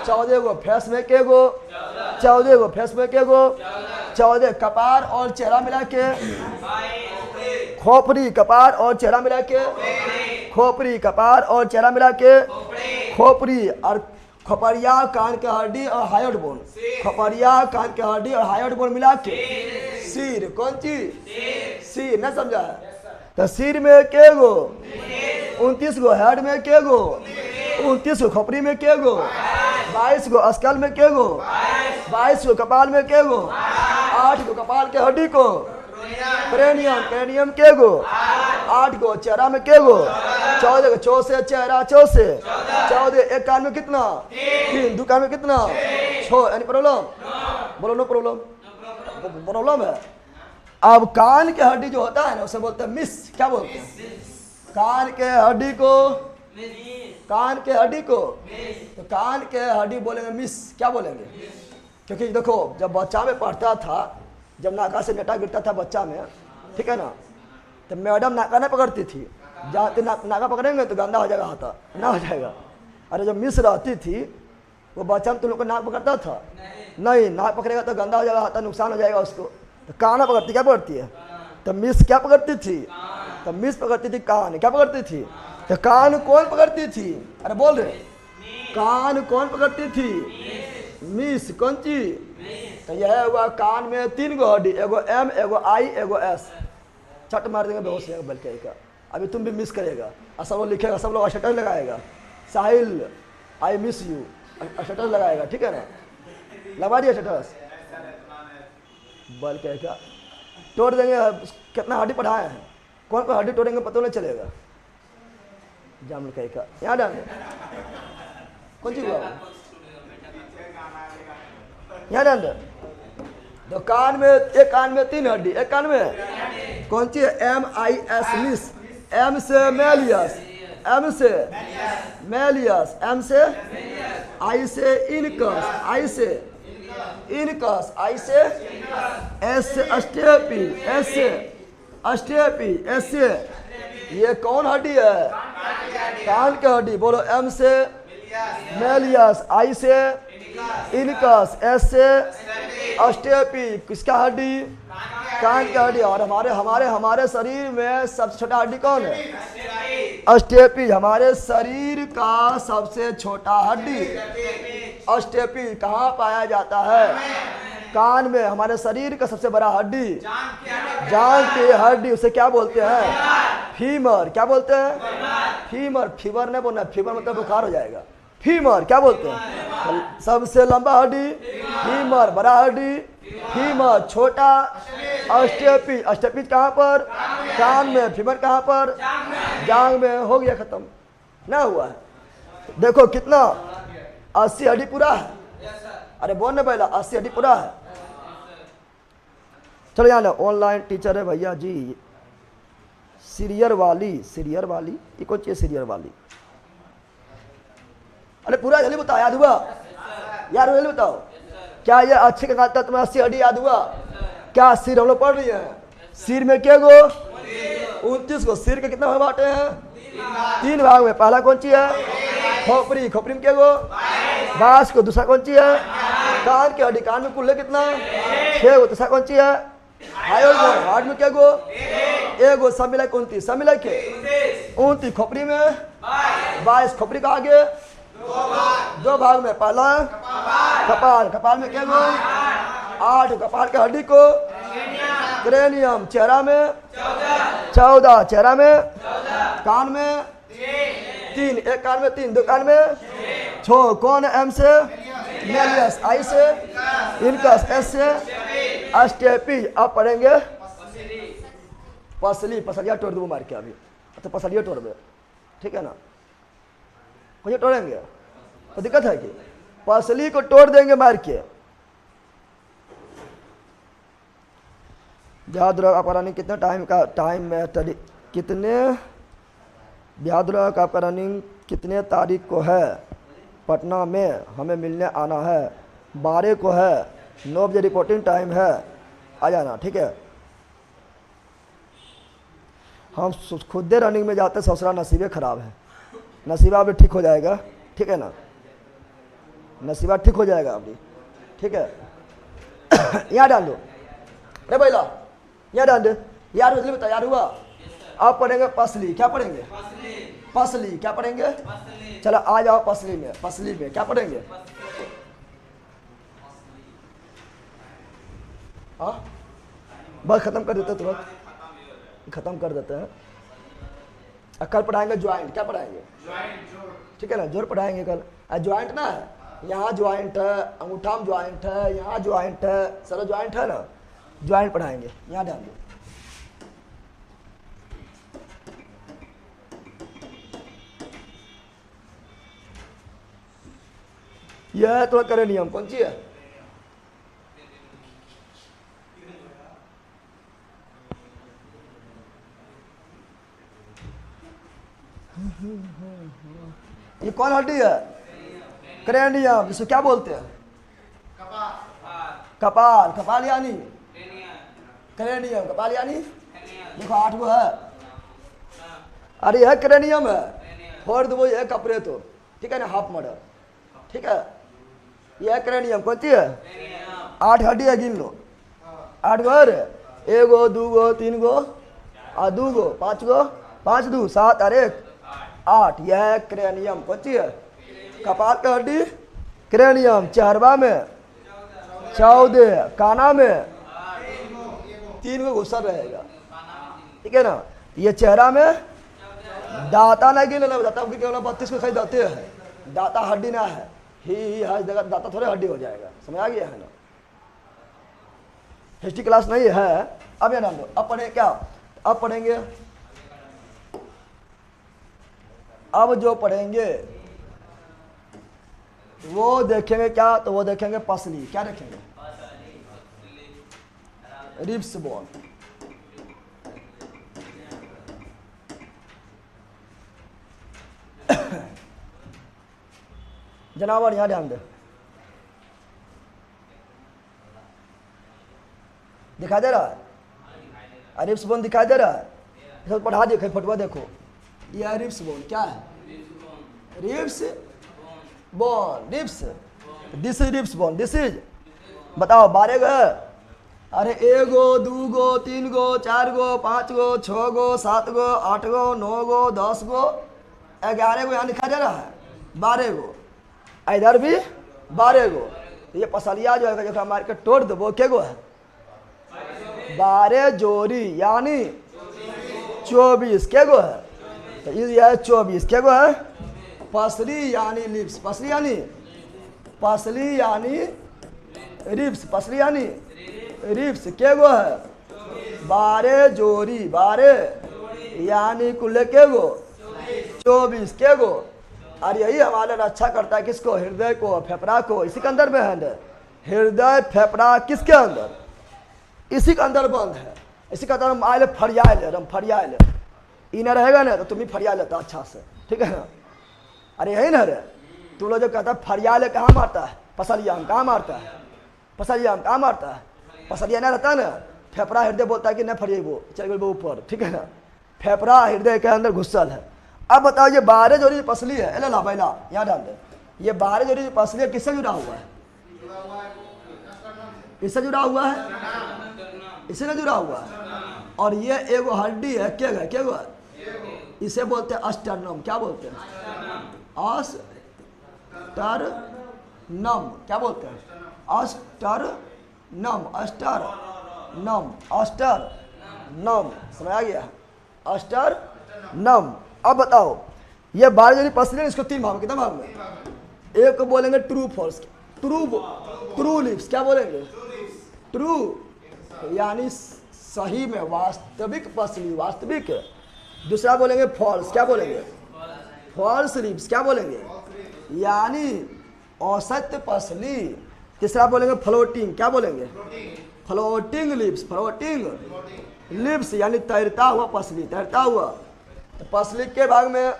14 गो। फेस में केगो? 14 गो। फेस में केगो? 14। कपार और चेहरा मिला के खोपड़ी, कपार और चेहरा मिला के खोपड़ी, कपार और चेहरा मिला के खोपड़ी। और खोपड़िया, कान के हड्डी और हाइट बोन। खोपड़िया, कान के हड्डी और हाइट बोन मिला के सिर। कौन चीज? सिर। ना समझा है? तो सिर में के गो? 29 गो। हेड में के गो? 29 गो। खोपड़ी में के गो? 22 गो। अस्कल में के गो? 22 गो। कपाल में के गो? 8 गो। कपाल के हड्डी को क्रेनियम। क्रेनियम के गो? 8 गो। चेहरा में के गो? 14 गो। चो से चेहरा, चो से 14। एक कान में कितना? 3। दो कान में कितना? 6। Any problem? बोलो नो प्रॉब्लम? प्रॉब्लम है। अब कान के हड्डी जो होता है ना उसे बोलते हैं मिस। क्या बोलते हैं? कान के हड्डी को, कान के हड्डी को, तो कान के हड्डी बोलेंगे मिस। क्या बोलेंगे? क्योंकि देखो जब बच्चा में पढ़ता था, जब नाका से नेटा गिरता था बच्चा में, ठीक है ना, तो मैडम नाका नहीं पकड़ती थी। जाते नाका पकड़ेंगे तो गंदा हो जाएगा, हाथा ना हो जाएगा। अरे जब मिस रहती थी वो बच्चा में तुम लोग को नाक पकड़ता था? नहीं, नाक पकड़ेगा तो गंदा हो जाएगा, हाथा नुकसान हो जाएगा उसको। तो कान पकड़ती, क्या पकड़ती है? तो मिस क्या पकड़ती थी? तो मिस पकड़ती थी कान। क्या पकड़ती थी? तो कान कौन पकड़ती थी? अरे बोल रहे, कान कौन पकड़ती थी? मिस। कौन चीज? तो यह हुआ कान में 3 गो हड्डी, एगो एम, एगो आई, एगो एस। छट मार देंगे बेहोश हो बल्कि का। अभी तुम भी मिस करेगा और सब लोग लिखेगा, सब लोग स्टेटस लगाएगा, साहिल आई मिस यू, स्टेटस लगाएगा। ठीक है ना? लगा दिया स्टेटस। बल कहेगा तोड़ देंगे। कितना हड्डी पढ़ाए हैं, कौन कौन हड्डी तोड़ेंगे पता नहीं चलेगा। जाम कहेगा यहाँ डाल कौन चीज हुआ? यहाँ डाल दे। तो कान में, एक कान में 3 हड्डी, एक कान में कौन सी? M I S miss. M से मेलियस, एम से मेलियस, एम से आई से इनकस, आई से इनकस, आई से एस से अस्टेपी, एस से अस्टेपी, एस से ये कौन हड्डी है? कान की हड्डी। बोलो एम से मेलियस, आई से इनकस, एस से अस्टेपी। किसका हड्डी? कान की हड्डी। और हमारे शरीर में सबसे छोटा हड्डी कौन है? अस्टेपी। हमारे शरीर का सबसे छोटा हड्डी अस्टेपी कहाँ पाया जाता है? कान में। हमारे शरीर का सबसे बड़ा हड्डी जांघ की हड्डी, उसे क्या बोलते हैं? फीमर। क्या बोलते हैं? फीमर। फीवर नहीं बोलना, फीवर मतलब बुखार हो जाएगा। फीमर क्या बोलते हैं? सबसे लंबा हड्डी फीमर, बड़ा हड्डी फीमर, छोटा अस्टेपी। अस्टेपी कहाँ पर? कान में। फीमर कहाँ पर? जांघ में। हो गया, खत्म ना हुआ है। देखो कितना 80 हड्डी पूरा है। अरे बोलने पहला 80 हड्डी पूरा है। चलो यहाँ ना ऑनलाइन टीचर है भैया जी। सीरियर वाली, सीरियर वाली ये कौन चीज? सीरियर वाली। अरे पूरा जल्दी बताओ, याद हुआ? यार जल्दी बताओ, क्या ये अच्छे का तुम्हें 80 हड्डी याद हुआ? क्या सिर हम लोग पढ़ रही है? सिर में क्या गो? 29 गो। सिर के कितने भाग बांटे हैं? 3 भाग में। पहला कौन सी है? खोपड़ी। खोपड़ी में क्या गो? 22 को। दूसरा कौन सी है? कान की हड्डी। कान में कुल कितना? 6 गो। तीसरा कौन सी है? हार्ट में क्या गो? 1 गो। सब मिला 29। सब मिला के 29। खोपड़ी में 22। खोपड़ी का आगे 2 भाग में। पहला कपाल। कपाल में क्या गो? 8। कपाल के हड्डी को क्रेनियम। चेहरा में 14। चेहरा में कान में 3। एक कान में 3, 2 कान में 6। कौन है? एम से मेलियस, आई से इनकस, एस से अस्टेपी। अब पढ़ेंगे पसली। पसलिया तोड़ दूँ मार के अभी, तो पसलिया तोड़ दे। ठीक है ना? मुझे तोड़ेंगे तो दिक्कत है कि पसली को तोड़ देंगे मार के। ब्याज दर आपका रनिंग कितने टाइम का टाइम में कितने ब्याज दर आपका रनिंग कितने तारीख को है? पटना में हमें मिलने आना है। 12 को है, 9 बजे रिपोर्टिंग टाइम है, आ जाना। ठीक है, हम खुद रनिंग में जाते ससुरा नसीबे ख़राब है। नसीबा भी ठीक हो जाएगा, ठीक है ना, नसीबा ठीक हो जाएगा अभी। ठीक है यहाँ डाल दो, अरे भैया यहाँ डाल दो यार। मतलब तैयार हुआ? आप पढ़ेंगे पसली, क्या पढ़ेंगे? पसली, क्या पढ़ेंगे? चलो आ जाओ पसली में। पसली में क्या पढ़ेंगे? हाँ बस खत्म कर देते, तुरंत खत्म कर देते हैं। कल पढ़ाएंगे ज्वाइंट, क्या पढ़ाएंगे? ठीक है ना, जोड़ पढ़ाएंगे कल। ज्वाइंट ना है, यहाँ ज्वाइंट है, अंगूठा में ज्वाइंट है, यहाँ ज्वाइंट है, सारा ज्वाइंट है ना, ज्वाइंट पढ़ाएंगे। यहाँ ध्यान दो, यह तो करे नियम कौन सी है? ये कौन हड्डी है? क्रेनियम, जिसको क्या बोलते हैं? कपाल। कपाल यानी क्रेनियम, कपाल यानी देखो 8 गो है। अरे यह क्रेनियम है, फोड़ दो ये कपड़े तो, ठीक है ना, हाफ मर्डर। ठीक है, यह क्रेनियम कौन सी है? 8 हड्डी है, गिन लो। 8 गो है, 1 गो 2 गो 3 गो और 2 गो 5 गो, 5 2 7 और 1 8। यह क्रेनियम कौन सी है? कपाल का हड्डी क्रेनियम। चेहरवा में 14, काना में 3 गो घुसा रहेगा, ठीक है ना। ये चेहरा में दाता नहीं गिन लेना, दाता केवल 32 को दाते है, दाता हड्डी ना है। ही हर जगह दाता थोड़े हड्डी हो जाएगा, समझ आ गया है ना। हिस्ट्री क्लास नहीं है। अब ये नाम दो, अब पढ़े क्या? अब पढ़ेंगे, अब जो पढ़ेंगे वो देखेंगे क्या? तो वो देखेंगे पसली। क्या देखेंगे? Ribs bone. जनावर यहां ध्यान दे, दिखाई दे रहा है? रिब्स बोन दिखाई दे रहा है? इसको पढ़ा देखो, फटवा देखो। यह रिब्स बोन क्या है? Ribs bone, ribs, this is ribs bone, this is. बताओ 12 गो है? अरे 1 गो 2 गो 3 गो 4 गो 5 गो 6 गो 7 गो 8 गो 9 गो 10 गो 11 गो, यहाँ लिखा जा रहा है 12 गो, इधर भी 12 गो। तो ये पसलिया जो है, जो मार के तोड़ दो, वो क्या गो है? 12 जोड़ी यानी 24 के गो है? तो ये 24 के गो है? पसली यानी लिप्स, पसली यानी पसली यानी रिब्स, पसली यानी रिब्स के गो है? 12 जोड़ी, 12 यानी कुल के गो 24 के गो। और यही हमारे रक्षा करता है किसको? हृदय को, फेफड़ा को। इसी के अंदर में है हृदय, फेफड़ा किसके अंदर? इसी के अंदर बंद है। इसी का अंदर आए फरियाल, रम फरियाल इना रहेगा ना तो तुम ही फरिया लेता अच्छा से, ठीक है ना। अरे यही ना रे, तू लोग जो कहता है फरियाल कहाँ मारता है? पसलिया में कहाँ मारता है? पसलिया में कहाँ मारता है? पसलिया ना रहता है ना, फेफड़ा हृदय बोलता है कि नहीं फरिए वो चल गए वो ऊपर, ठीक है ना। फेफड़ा हृदय के अंदर घुसल है। अब बताओ ये 12 जोड़ी पसली है, एला बैला यहाँ डाल दे। ये 12 जोड़ी पसली है, किससे जुड़ा हुआ है? इससे जुड़ा हुआ है, इससे जुड़ा हुआ है। और ये एगो हड्डी है, क्या है? क्या है? इसे बोलते हैं अस्टरनम। क्या बोलते हैं? अस्टरनम। क्या बोलते हैं? अस्टरनम, अस्टरनम, अस्टरनम। समझ आ गया? अस्टरनम। अब बताओ ये 12 जोड़ी पसली है, इसको 3 भाग में, कितना भाग में? एक को बोलेंगे ट्रू फॉल्स, ट्रू लिप्स। क्या बोलेंगे? ट्रू यानी सही में, वास्तविक पसली, वास्तविक। दूसरा बोलेंगे फॉल्स। क्या बोलेंगे? False lips. क्या बोलेंगे? यानी असत्य पसली। तीसरा बोलेंगे फ्लोटिंग। क्या बोलेंगे? फ्लोटिंग लिप्स, फ्लोटिंग लिप्स यानी तैरता हुआ पसली, तैरता हुआ। तो पसली के भाग में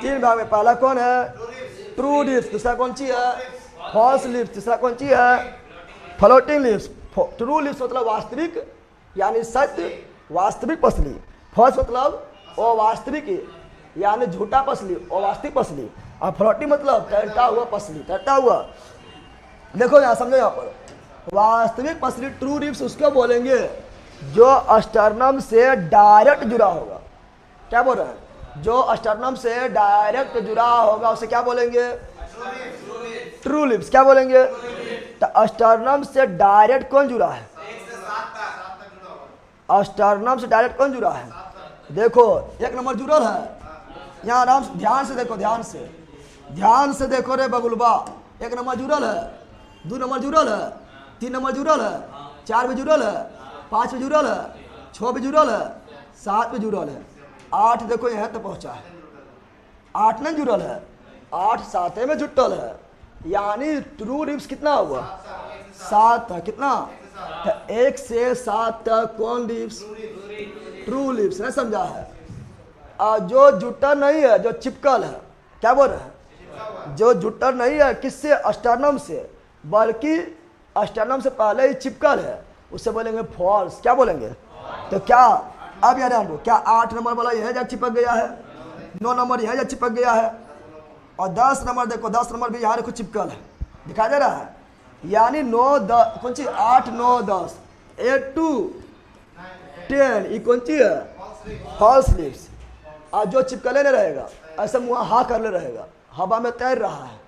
3 भाग में, पहला कौन है? ट्रू लिप्स, दूसरा कौन सी है? फॉल्स लिप्स, तीसरा कौन सी है? Floating lips. ट्रू लिप्स मतलब वास्तविक यानी सत्य, वास्तविक पसली। फॉल्स मतलब अवास्तविक यानी झूठा पसली, अवास्तविक पसली। और फ्लोटिंग मतलब तैरता हुआ पसली, तैरता हुआ। देखो यहाँ समझो, यहाँ पर वास्तविक पसली ट्रू लिप्स उसको बोलेंगे जो अस्टर्नम से डायरेक्ट जुड़ा होगा। क्या बोल रहे हैं? जो अस्टर्नम से डायरेक्ट जुड़ा होगा उसे क्या बोलेंगे? True lips. क्या बोलेंगे? तो अस्टर्नम से डायरेक्ट कौन जुड़ा है? अस्टर्नम से डायरेक्ट कौन जुड़ा है? देखो 1 नंबर जुड़ल है। यहाँ आराम से ध्यान से देखो, ध्यान से देखो रे बगुलबा। 1 नंबर जुड़ल है, 2 नंबर जुड़ल है, 3 नंबर जुड़ल है, 4 भी जुड़ल है, 5 भी जुड़ल है, 6 भी जुड़ल है, 7 भी जुड़ल है, 8 देखो यहाँ तक पहुँचा है। 8 नहीं जुड़ल है, 8 7 में जुटल है, यानी ट्रू लिप्स कितना हुआ? 7 है। कितना? 1 से 7 तक कौन लिप्स? True lips. नहीं समझा है? और जो जुटल नहीं है, जो चिपकल है, क्या बोल रहे हैं? जो जुटल नहीं है किससे? अस्टर्नम से, बल्कि अस्टर्नम से पहले ही चिपकल है, उससे बोलेंगे फॉल्स। क्या बोलेंगे? तो क्या अब यार आंडो, क्या 8 नंबर वाला यह जा चिपक गया है, 9 नंबर यह जा चिपक गया है, और 10 नंबर देखो, 10 नंबर भी यहाँ देखो चिपकल है, दिखाई दे रहा है। यानी 9 10 कौन सी? 8 9 10, 8 2 10, ये कौन सी है? False lips. और जो चिपकले नहीं रहेगा, ऐसा मुँह हाँ कर ले रहेगा, हवा में तैर रहा है,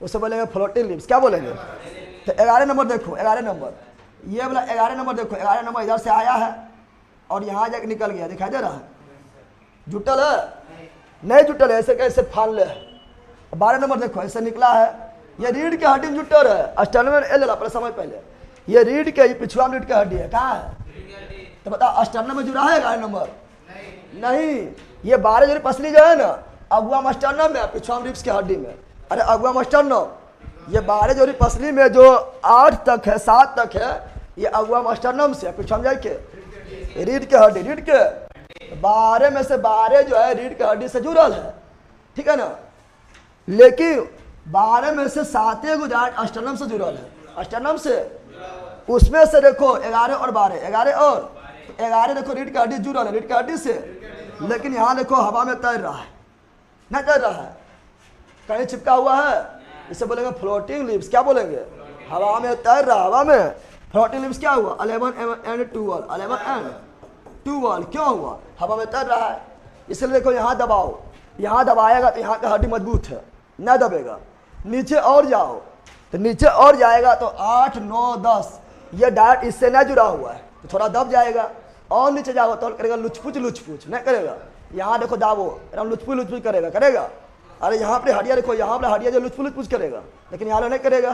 उसे बोलेंगे फ्लोटिंग लिप्स। क्या बोलेंगे? तो 11 नंबर देखो, 11 नंबर ये वाला 11 नंबर देखो, 11 नंबर इधर से आया है और यहाँ जाके निकल गया, दिखाई दे रहा है? जुटल है? नहीं जुटल है, ऐसे कैसे फाल ले। 12 नंबर देखो, ऐसे निकला है, ये रीढ़ के हड्डी में जुटल है। अस्टर्नम में ले ला पहले, समय पहले ये रीढ़ के, पिछुआ में रीढ़ के हड्डी है, कहाँ है? तो बता, अस्टर्नम में जुड़ा है 11 नंबर? नहीं। ये 12 जो पसली जो है ना, अगुआ अस्टर्नम में, पिछुआ में रीढ़ के हड्डी में। अरे अगुआ अस्टर्नम, ये 12 जोड़ी पसली में जो 8 तक है, 7 तक है, ये अगुआ अस्टर्नम से, पिछुआ में जाके रीढ़ के हड्डी, रीढ़ के 12 में से 12 जो है रीढ़ के हड्डी से जुड़ल है, ठीक है ना। लेकिन 12 में से 7 गुजाट अस्टर्नम से जुड़ल है, अस्टर्नम से। उसमें से देखो 11 और 12, 11 और 11 देखो रीढ़ के हड्डी जुड़ल है, रीढ़ के हड्डी से। लेकिन यहाँ देखो हवा में तैर रहा है, नहीं तैर रहा है, कहीं चिपका हुआ है, इसे बोलेंगे फ्लोटिंग लिप्स। क्या बोलेंगे? हवा में तैर रहा, हवा में। फ्लोटिंग लिप्स क्या हुआ? 11 एंड 12, 11 एंड 12 क्यों हुआ? हवा में तैर रहा है। इसलिए देखो यहाँ दबाओ, यहाँ दबाएगा तो यहाँ का हड्डी मजबूत है, न दबेगा। नीचे और जाओ तो नीचे और जाएगा तो 8 9 10, ये डायरेक्ट इससे न जुड़ा हुआ है तो थोड़ा दब जाएगा। और नीचे जाओ तो करेगा लुचपुच, लुचपुच नहीं करेगा। यहाँ देखो दाबो, लुचपुच लुचपुच करेगा, करेगा। अरे यहाँ पे हड्डियाँ देखो, यहाँ पे हड्डियाँ जो लुचपुच लुचपुच करेगा, लेकिन यहाँ नहीं करेगा।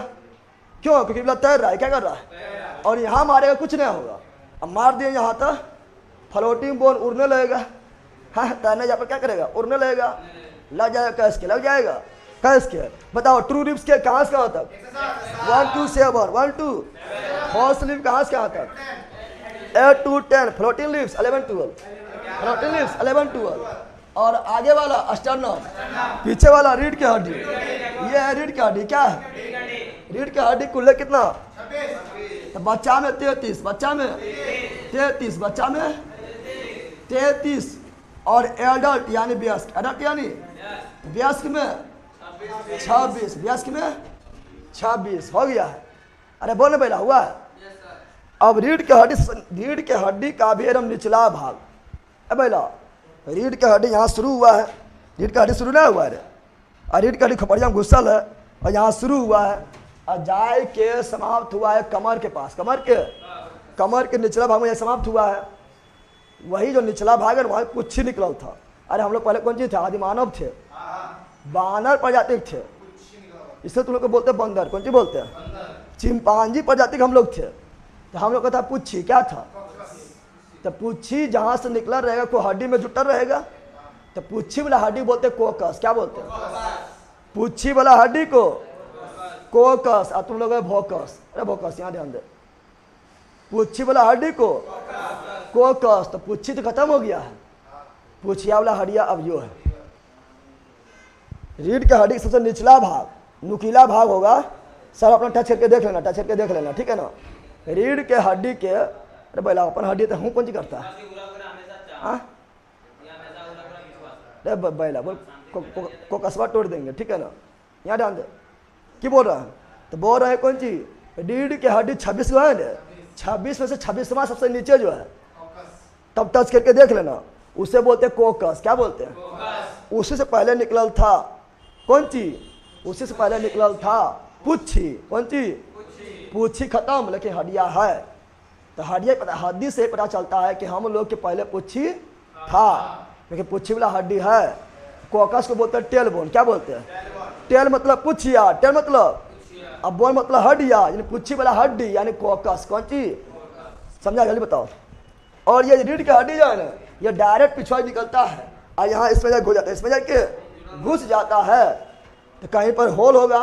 क्यों? क्योंकि बोला तैर रहा है, क्या कर रहा है? और यहाँ मारेगा कुछ नहीं होगा। अब मार दिए यहाँ तक, फ्लोटिंग बोन उड़ने लगेगा। हाँ, तैरने जा पर क्या करेगा? उड़ने लगेगा, लग जाएगा कैस के, लग जाएगा कैस के। बताओ ट्रू लिप्स के कहाँ से कहाँ तक? 1 2 7, 1 2। फॉल्स लिप्स कहाँ से कहाँ तक? 8 2 10। Floating lips 11 12, floating lips 11 12। और आगे वाला अस्टर्नम, पीछे वाला रीढ़ की हड्डी, ये है रीढ़ की हड्डी। क्या है? रीढ़ की हड्डी कुल कितना? तो बच्चा में 33, बच्चा में 33, बच्चा में 33, और एडल्ट यानी वयस्क, एडल्ट यानी वयस्क में 26, वयस्क में 26 हो गया है। अरे बोलने पहला हुआ है। अब रीढ़ के हड्डी का भी एकदम निचला भाग, अब पहला रीढ़ के हड्डी यहाँ शुरू हुआ है, रीढ़ का हड्डी शुरू नहीं हुआ है, और रीढ़ का हड्डी खोपड़िया में घुसल है और यहाँ शुरू हुआ है और जाए के समाप्त हुआ है कमर के पास, कमर के निचला भाग में यह समाप्त हुआ है। वही जो निचला भाग है वहाँ पुच्छी निकल था। अरे हम लोग पहले कौन चीज थे? आदि मानव थे, बानर प्रजाति थे, इससे तुम लोग को बोलते बंदर, कौन चीज बोलते हैं? चिंपांजी प्रजाति के हम लोग थे। तो हम लोग का था पुच्छी, क्या था? तो पुच्छी जहाँ से निकला रहेगा कोई हड्डी में जुटा रहेगा, तो पुच्छी वाला हड्डी बोलते कोकस। क्या बोलते हैं? पुच्छी वाला हड्डी को कोकस, और तुम लोग भोकस। अरे भोकस यहाँ ध्यान दे, पुच्छी वाला हड्डी को कोकस, तो पुच्छी तो खत्म हो गया है, पुछिया वाला हड्डिया अब यो है। रीढ़ के हड्डी सबसे निचला भाग, नुकीला भाग होगा, सब अपना टच करके देख लेना, टच करके देख लेना, ठीक है ना। रीढ़ के हड्डी के, अरे बैला अपन हड्डी तो हूँ कौन सी करता है, अरे बैला बोल को कसबा तोड़ देंगे, ठीक है ना, यहाँ ध्यान दे। क्या बोल रहा है, तो बोल रहे हैं कौन सी, रीढ़ के हड्डी 26 जो है ना, 26 में से 26वां सबसे नीचे जो है, तब टच करके देख लेना, उसे बोलते हैं कोकस। क्या बोलते हैं, उसी से पहले निकलल था कौन सी, उसी से पहले निकलल था पुच्छी। कौन सी, पुच्छी खत्म, लेकिन हड्डियां है, तो हड्डियां पता, हड्डी से पता चलता है कि हम लोग के पहले पुच्छी था, लेकिन पुच्छी वाला हड्डी है। कोकस को बोलते हैं टेल बोन। क्या बोलते हैं, टेल मतलब पुच्छिया, टेल मतलब, अब बोन मतलब हड्डिया, यानी पुच्छी वाला हड्डी यानी कोकस। कौन सी, समझा, जल्दी बताओ। और ये रीढ़ की हड्डी जो है ना, ये डायरेक्ट पिछवाड़ी निकलता है और यहाँ इसमें जाके घुस जाता है, इसमें जाके घुस जाता है, तो कहीं पर होल होगा,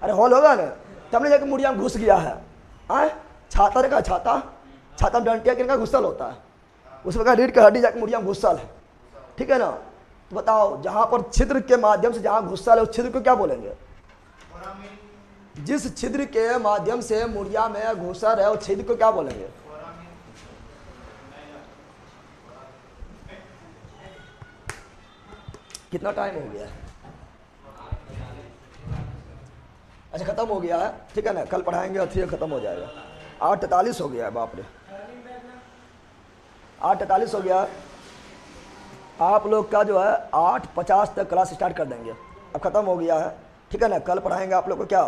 अरे होल होगा ना, तब ने जाके मुड़िया में घुस गया है। छाता रखा, छाता, छाता में डंटिया किनका घुसल होता है, उस वक्त रीढ़ की हड्डी जाके मुड़िया में घुसल है, ठीक है ना। तो बताओ, जहाँ पर छिद्र के माध्यम से जहाँ घुसल है उस छिद्र को क्या बोलेंगे, जिस छिद्र के माध्यम से मुड़िया में घुसल है उस छिद्र को क्या बोलेंगे, कितना टाइम हो गया है, अच्छा खत्म हो गया है, ठीक है ना, कल पढ़ाएंगे और फिर खत्म हो जाएगा। 8:43 हो गया है, बाप रे 8:43 हो गया। आप लोग का जो है 8:50 तक क्लास स्टार्ट कर देंगे, अब खत्म हो गया है, ठीक है ना। कल पढ़ाएंगे आप लोग को क्या,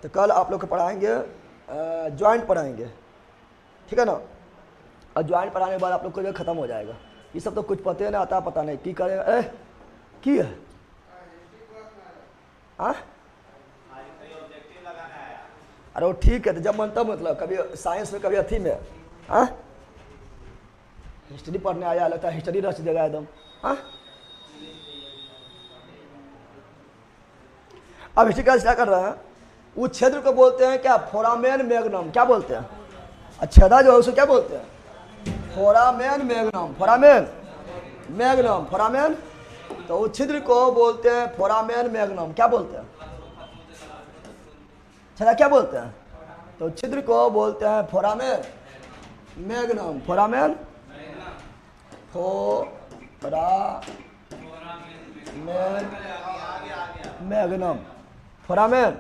तो कल आप लोग को पढ़ाएंगे जॉइंट पढ़ाएंगे, ठीक है ना। और जॉइंट पढ़ाने के बाद आप लोग को जो खत्म हो जाएगा। ये सब तो कुछ पता नहीं आता, पता नहीं की करेगा, की है अरे वो ठीक है, तो जब मन तब, मतलब कभी साइंस में कभी अथी में हिस्ट्री पढ़ने आया, लगता है हिस्ट्री रच देगा एकदम। अब हिस्ट्री का क्या कर रहे हैं, उस क्षेत्र को बोलते हैं क्या, फोरामेन मैग्नम। क्या बोलते हैं, छेदा जो है उसे क्या बोलते हैं, foramen magnum, foramen magnum, foramen, तो उस छिद्र को बोलते हैं फोरामेन मैग्नम। क्या बोलते हैं, छेदा क्या बोलते हैं, तो छिद्र को बोलते हैं foramen magnum, foramen, foramen magnum, foramen.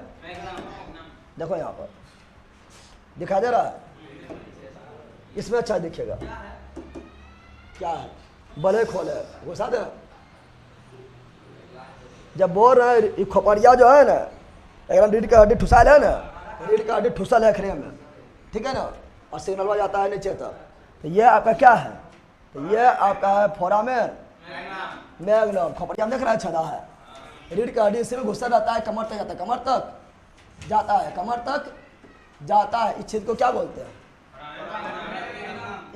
देखो यहाँ पर दिखा दे रहा है, इसमें अच्छा दिखेगा, क्या है, बले खोले घुसा दे। जब बोल रहे हैं खोपड़िया जो है ना, एकदम रीढ़ का हड्डी ठुसाल है ना, रीढ़ का हड्डी ठुसल है खरे में, ठीक है ना, और सिग्नल जाता है नीचे तक, तो ये आपका क्या है, तो ये आपका है फोरामेन मैग्नम। खोपड़िया में देख रहा है, छदा है, रीढ़ का हड्डी इसमें घुसा रहता है, कमर तक जाता है, कमर तक जाता है, कमर तक जाता है, इस छेद को क्या बोलते हैं,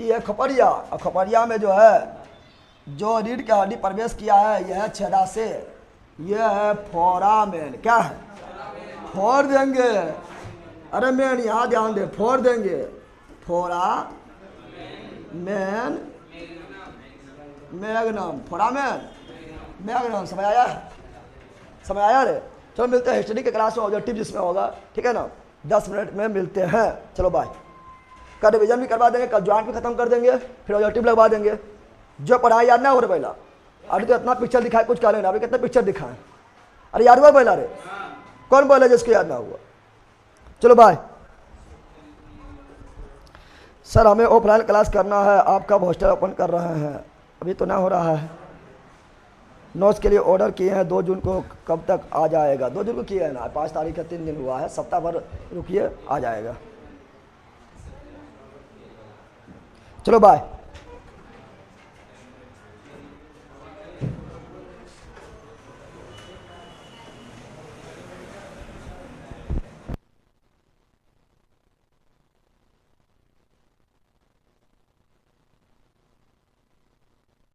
ये खोपड़िया। और खोपड़िया में जो है, जो रीढ़ का हड्डी प्रवेश किया है, यह छेदा से, यह है फोरामेन। क्या है, फोड़ देंगे, अरे मैन यहाँ ध्यान दे, फोड़ देंगे, फोरामेन मैग्नम, फोरामेन मैग्नम। समझ आया, समझ आया रे। चलो मिलते हैं हिस्ट्री के क्लास में, ऑब्जेक्टिव जिसमें होगा, ठीक है ना, 10 मिनट में मिलते हैं। चलो बाय। कल रिविजन भी करवा देंगे, कल ज्वाइंट भी खत्म कर देंगे, फिर ऑब्जेक्टिव लगवा देंगे। जो पढ़ाई याद ना हो रहा पहला, अरे तो इतना पिक्चर दिखाए कुछ कह लेना, अभी कितना पिक्चर दिखाएं, अरे याद हुआ पहला रे, कौन बोला जिसको याद ना हुआ। चलो बाय। सर हमें ऑफलाइन क्लास करना है, आप कब हॉस्टल ओपन कर रहे हैं, अभी तो ना हो रहा है। नोट्स के लिए ऑर्डर किए हैं, 2 जून को, कब तक आ जाएगा, 2 जून को किए हैं ना, 5 तारीख का 3 दिन हुआ है, सप्ताह भर रुकिए, आ जाएगा। चलो बाय।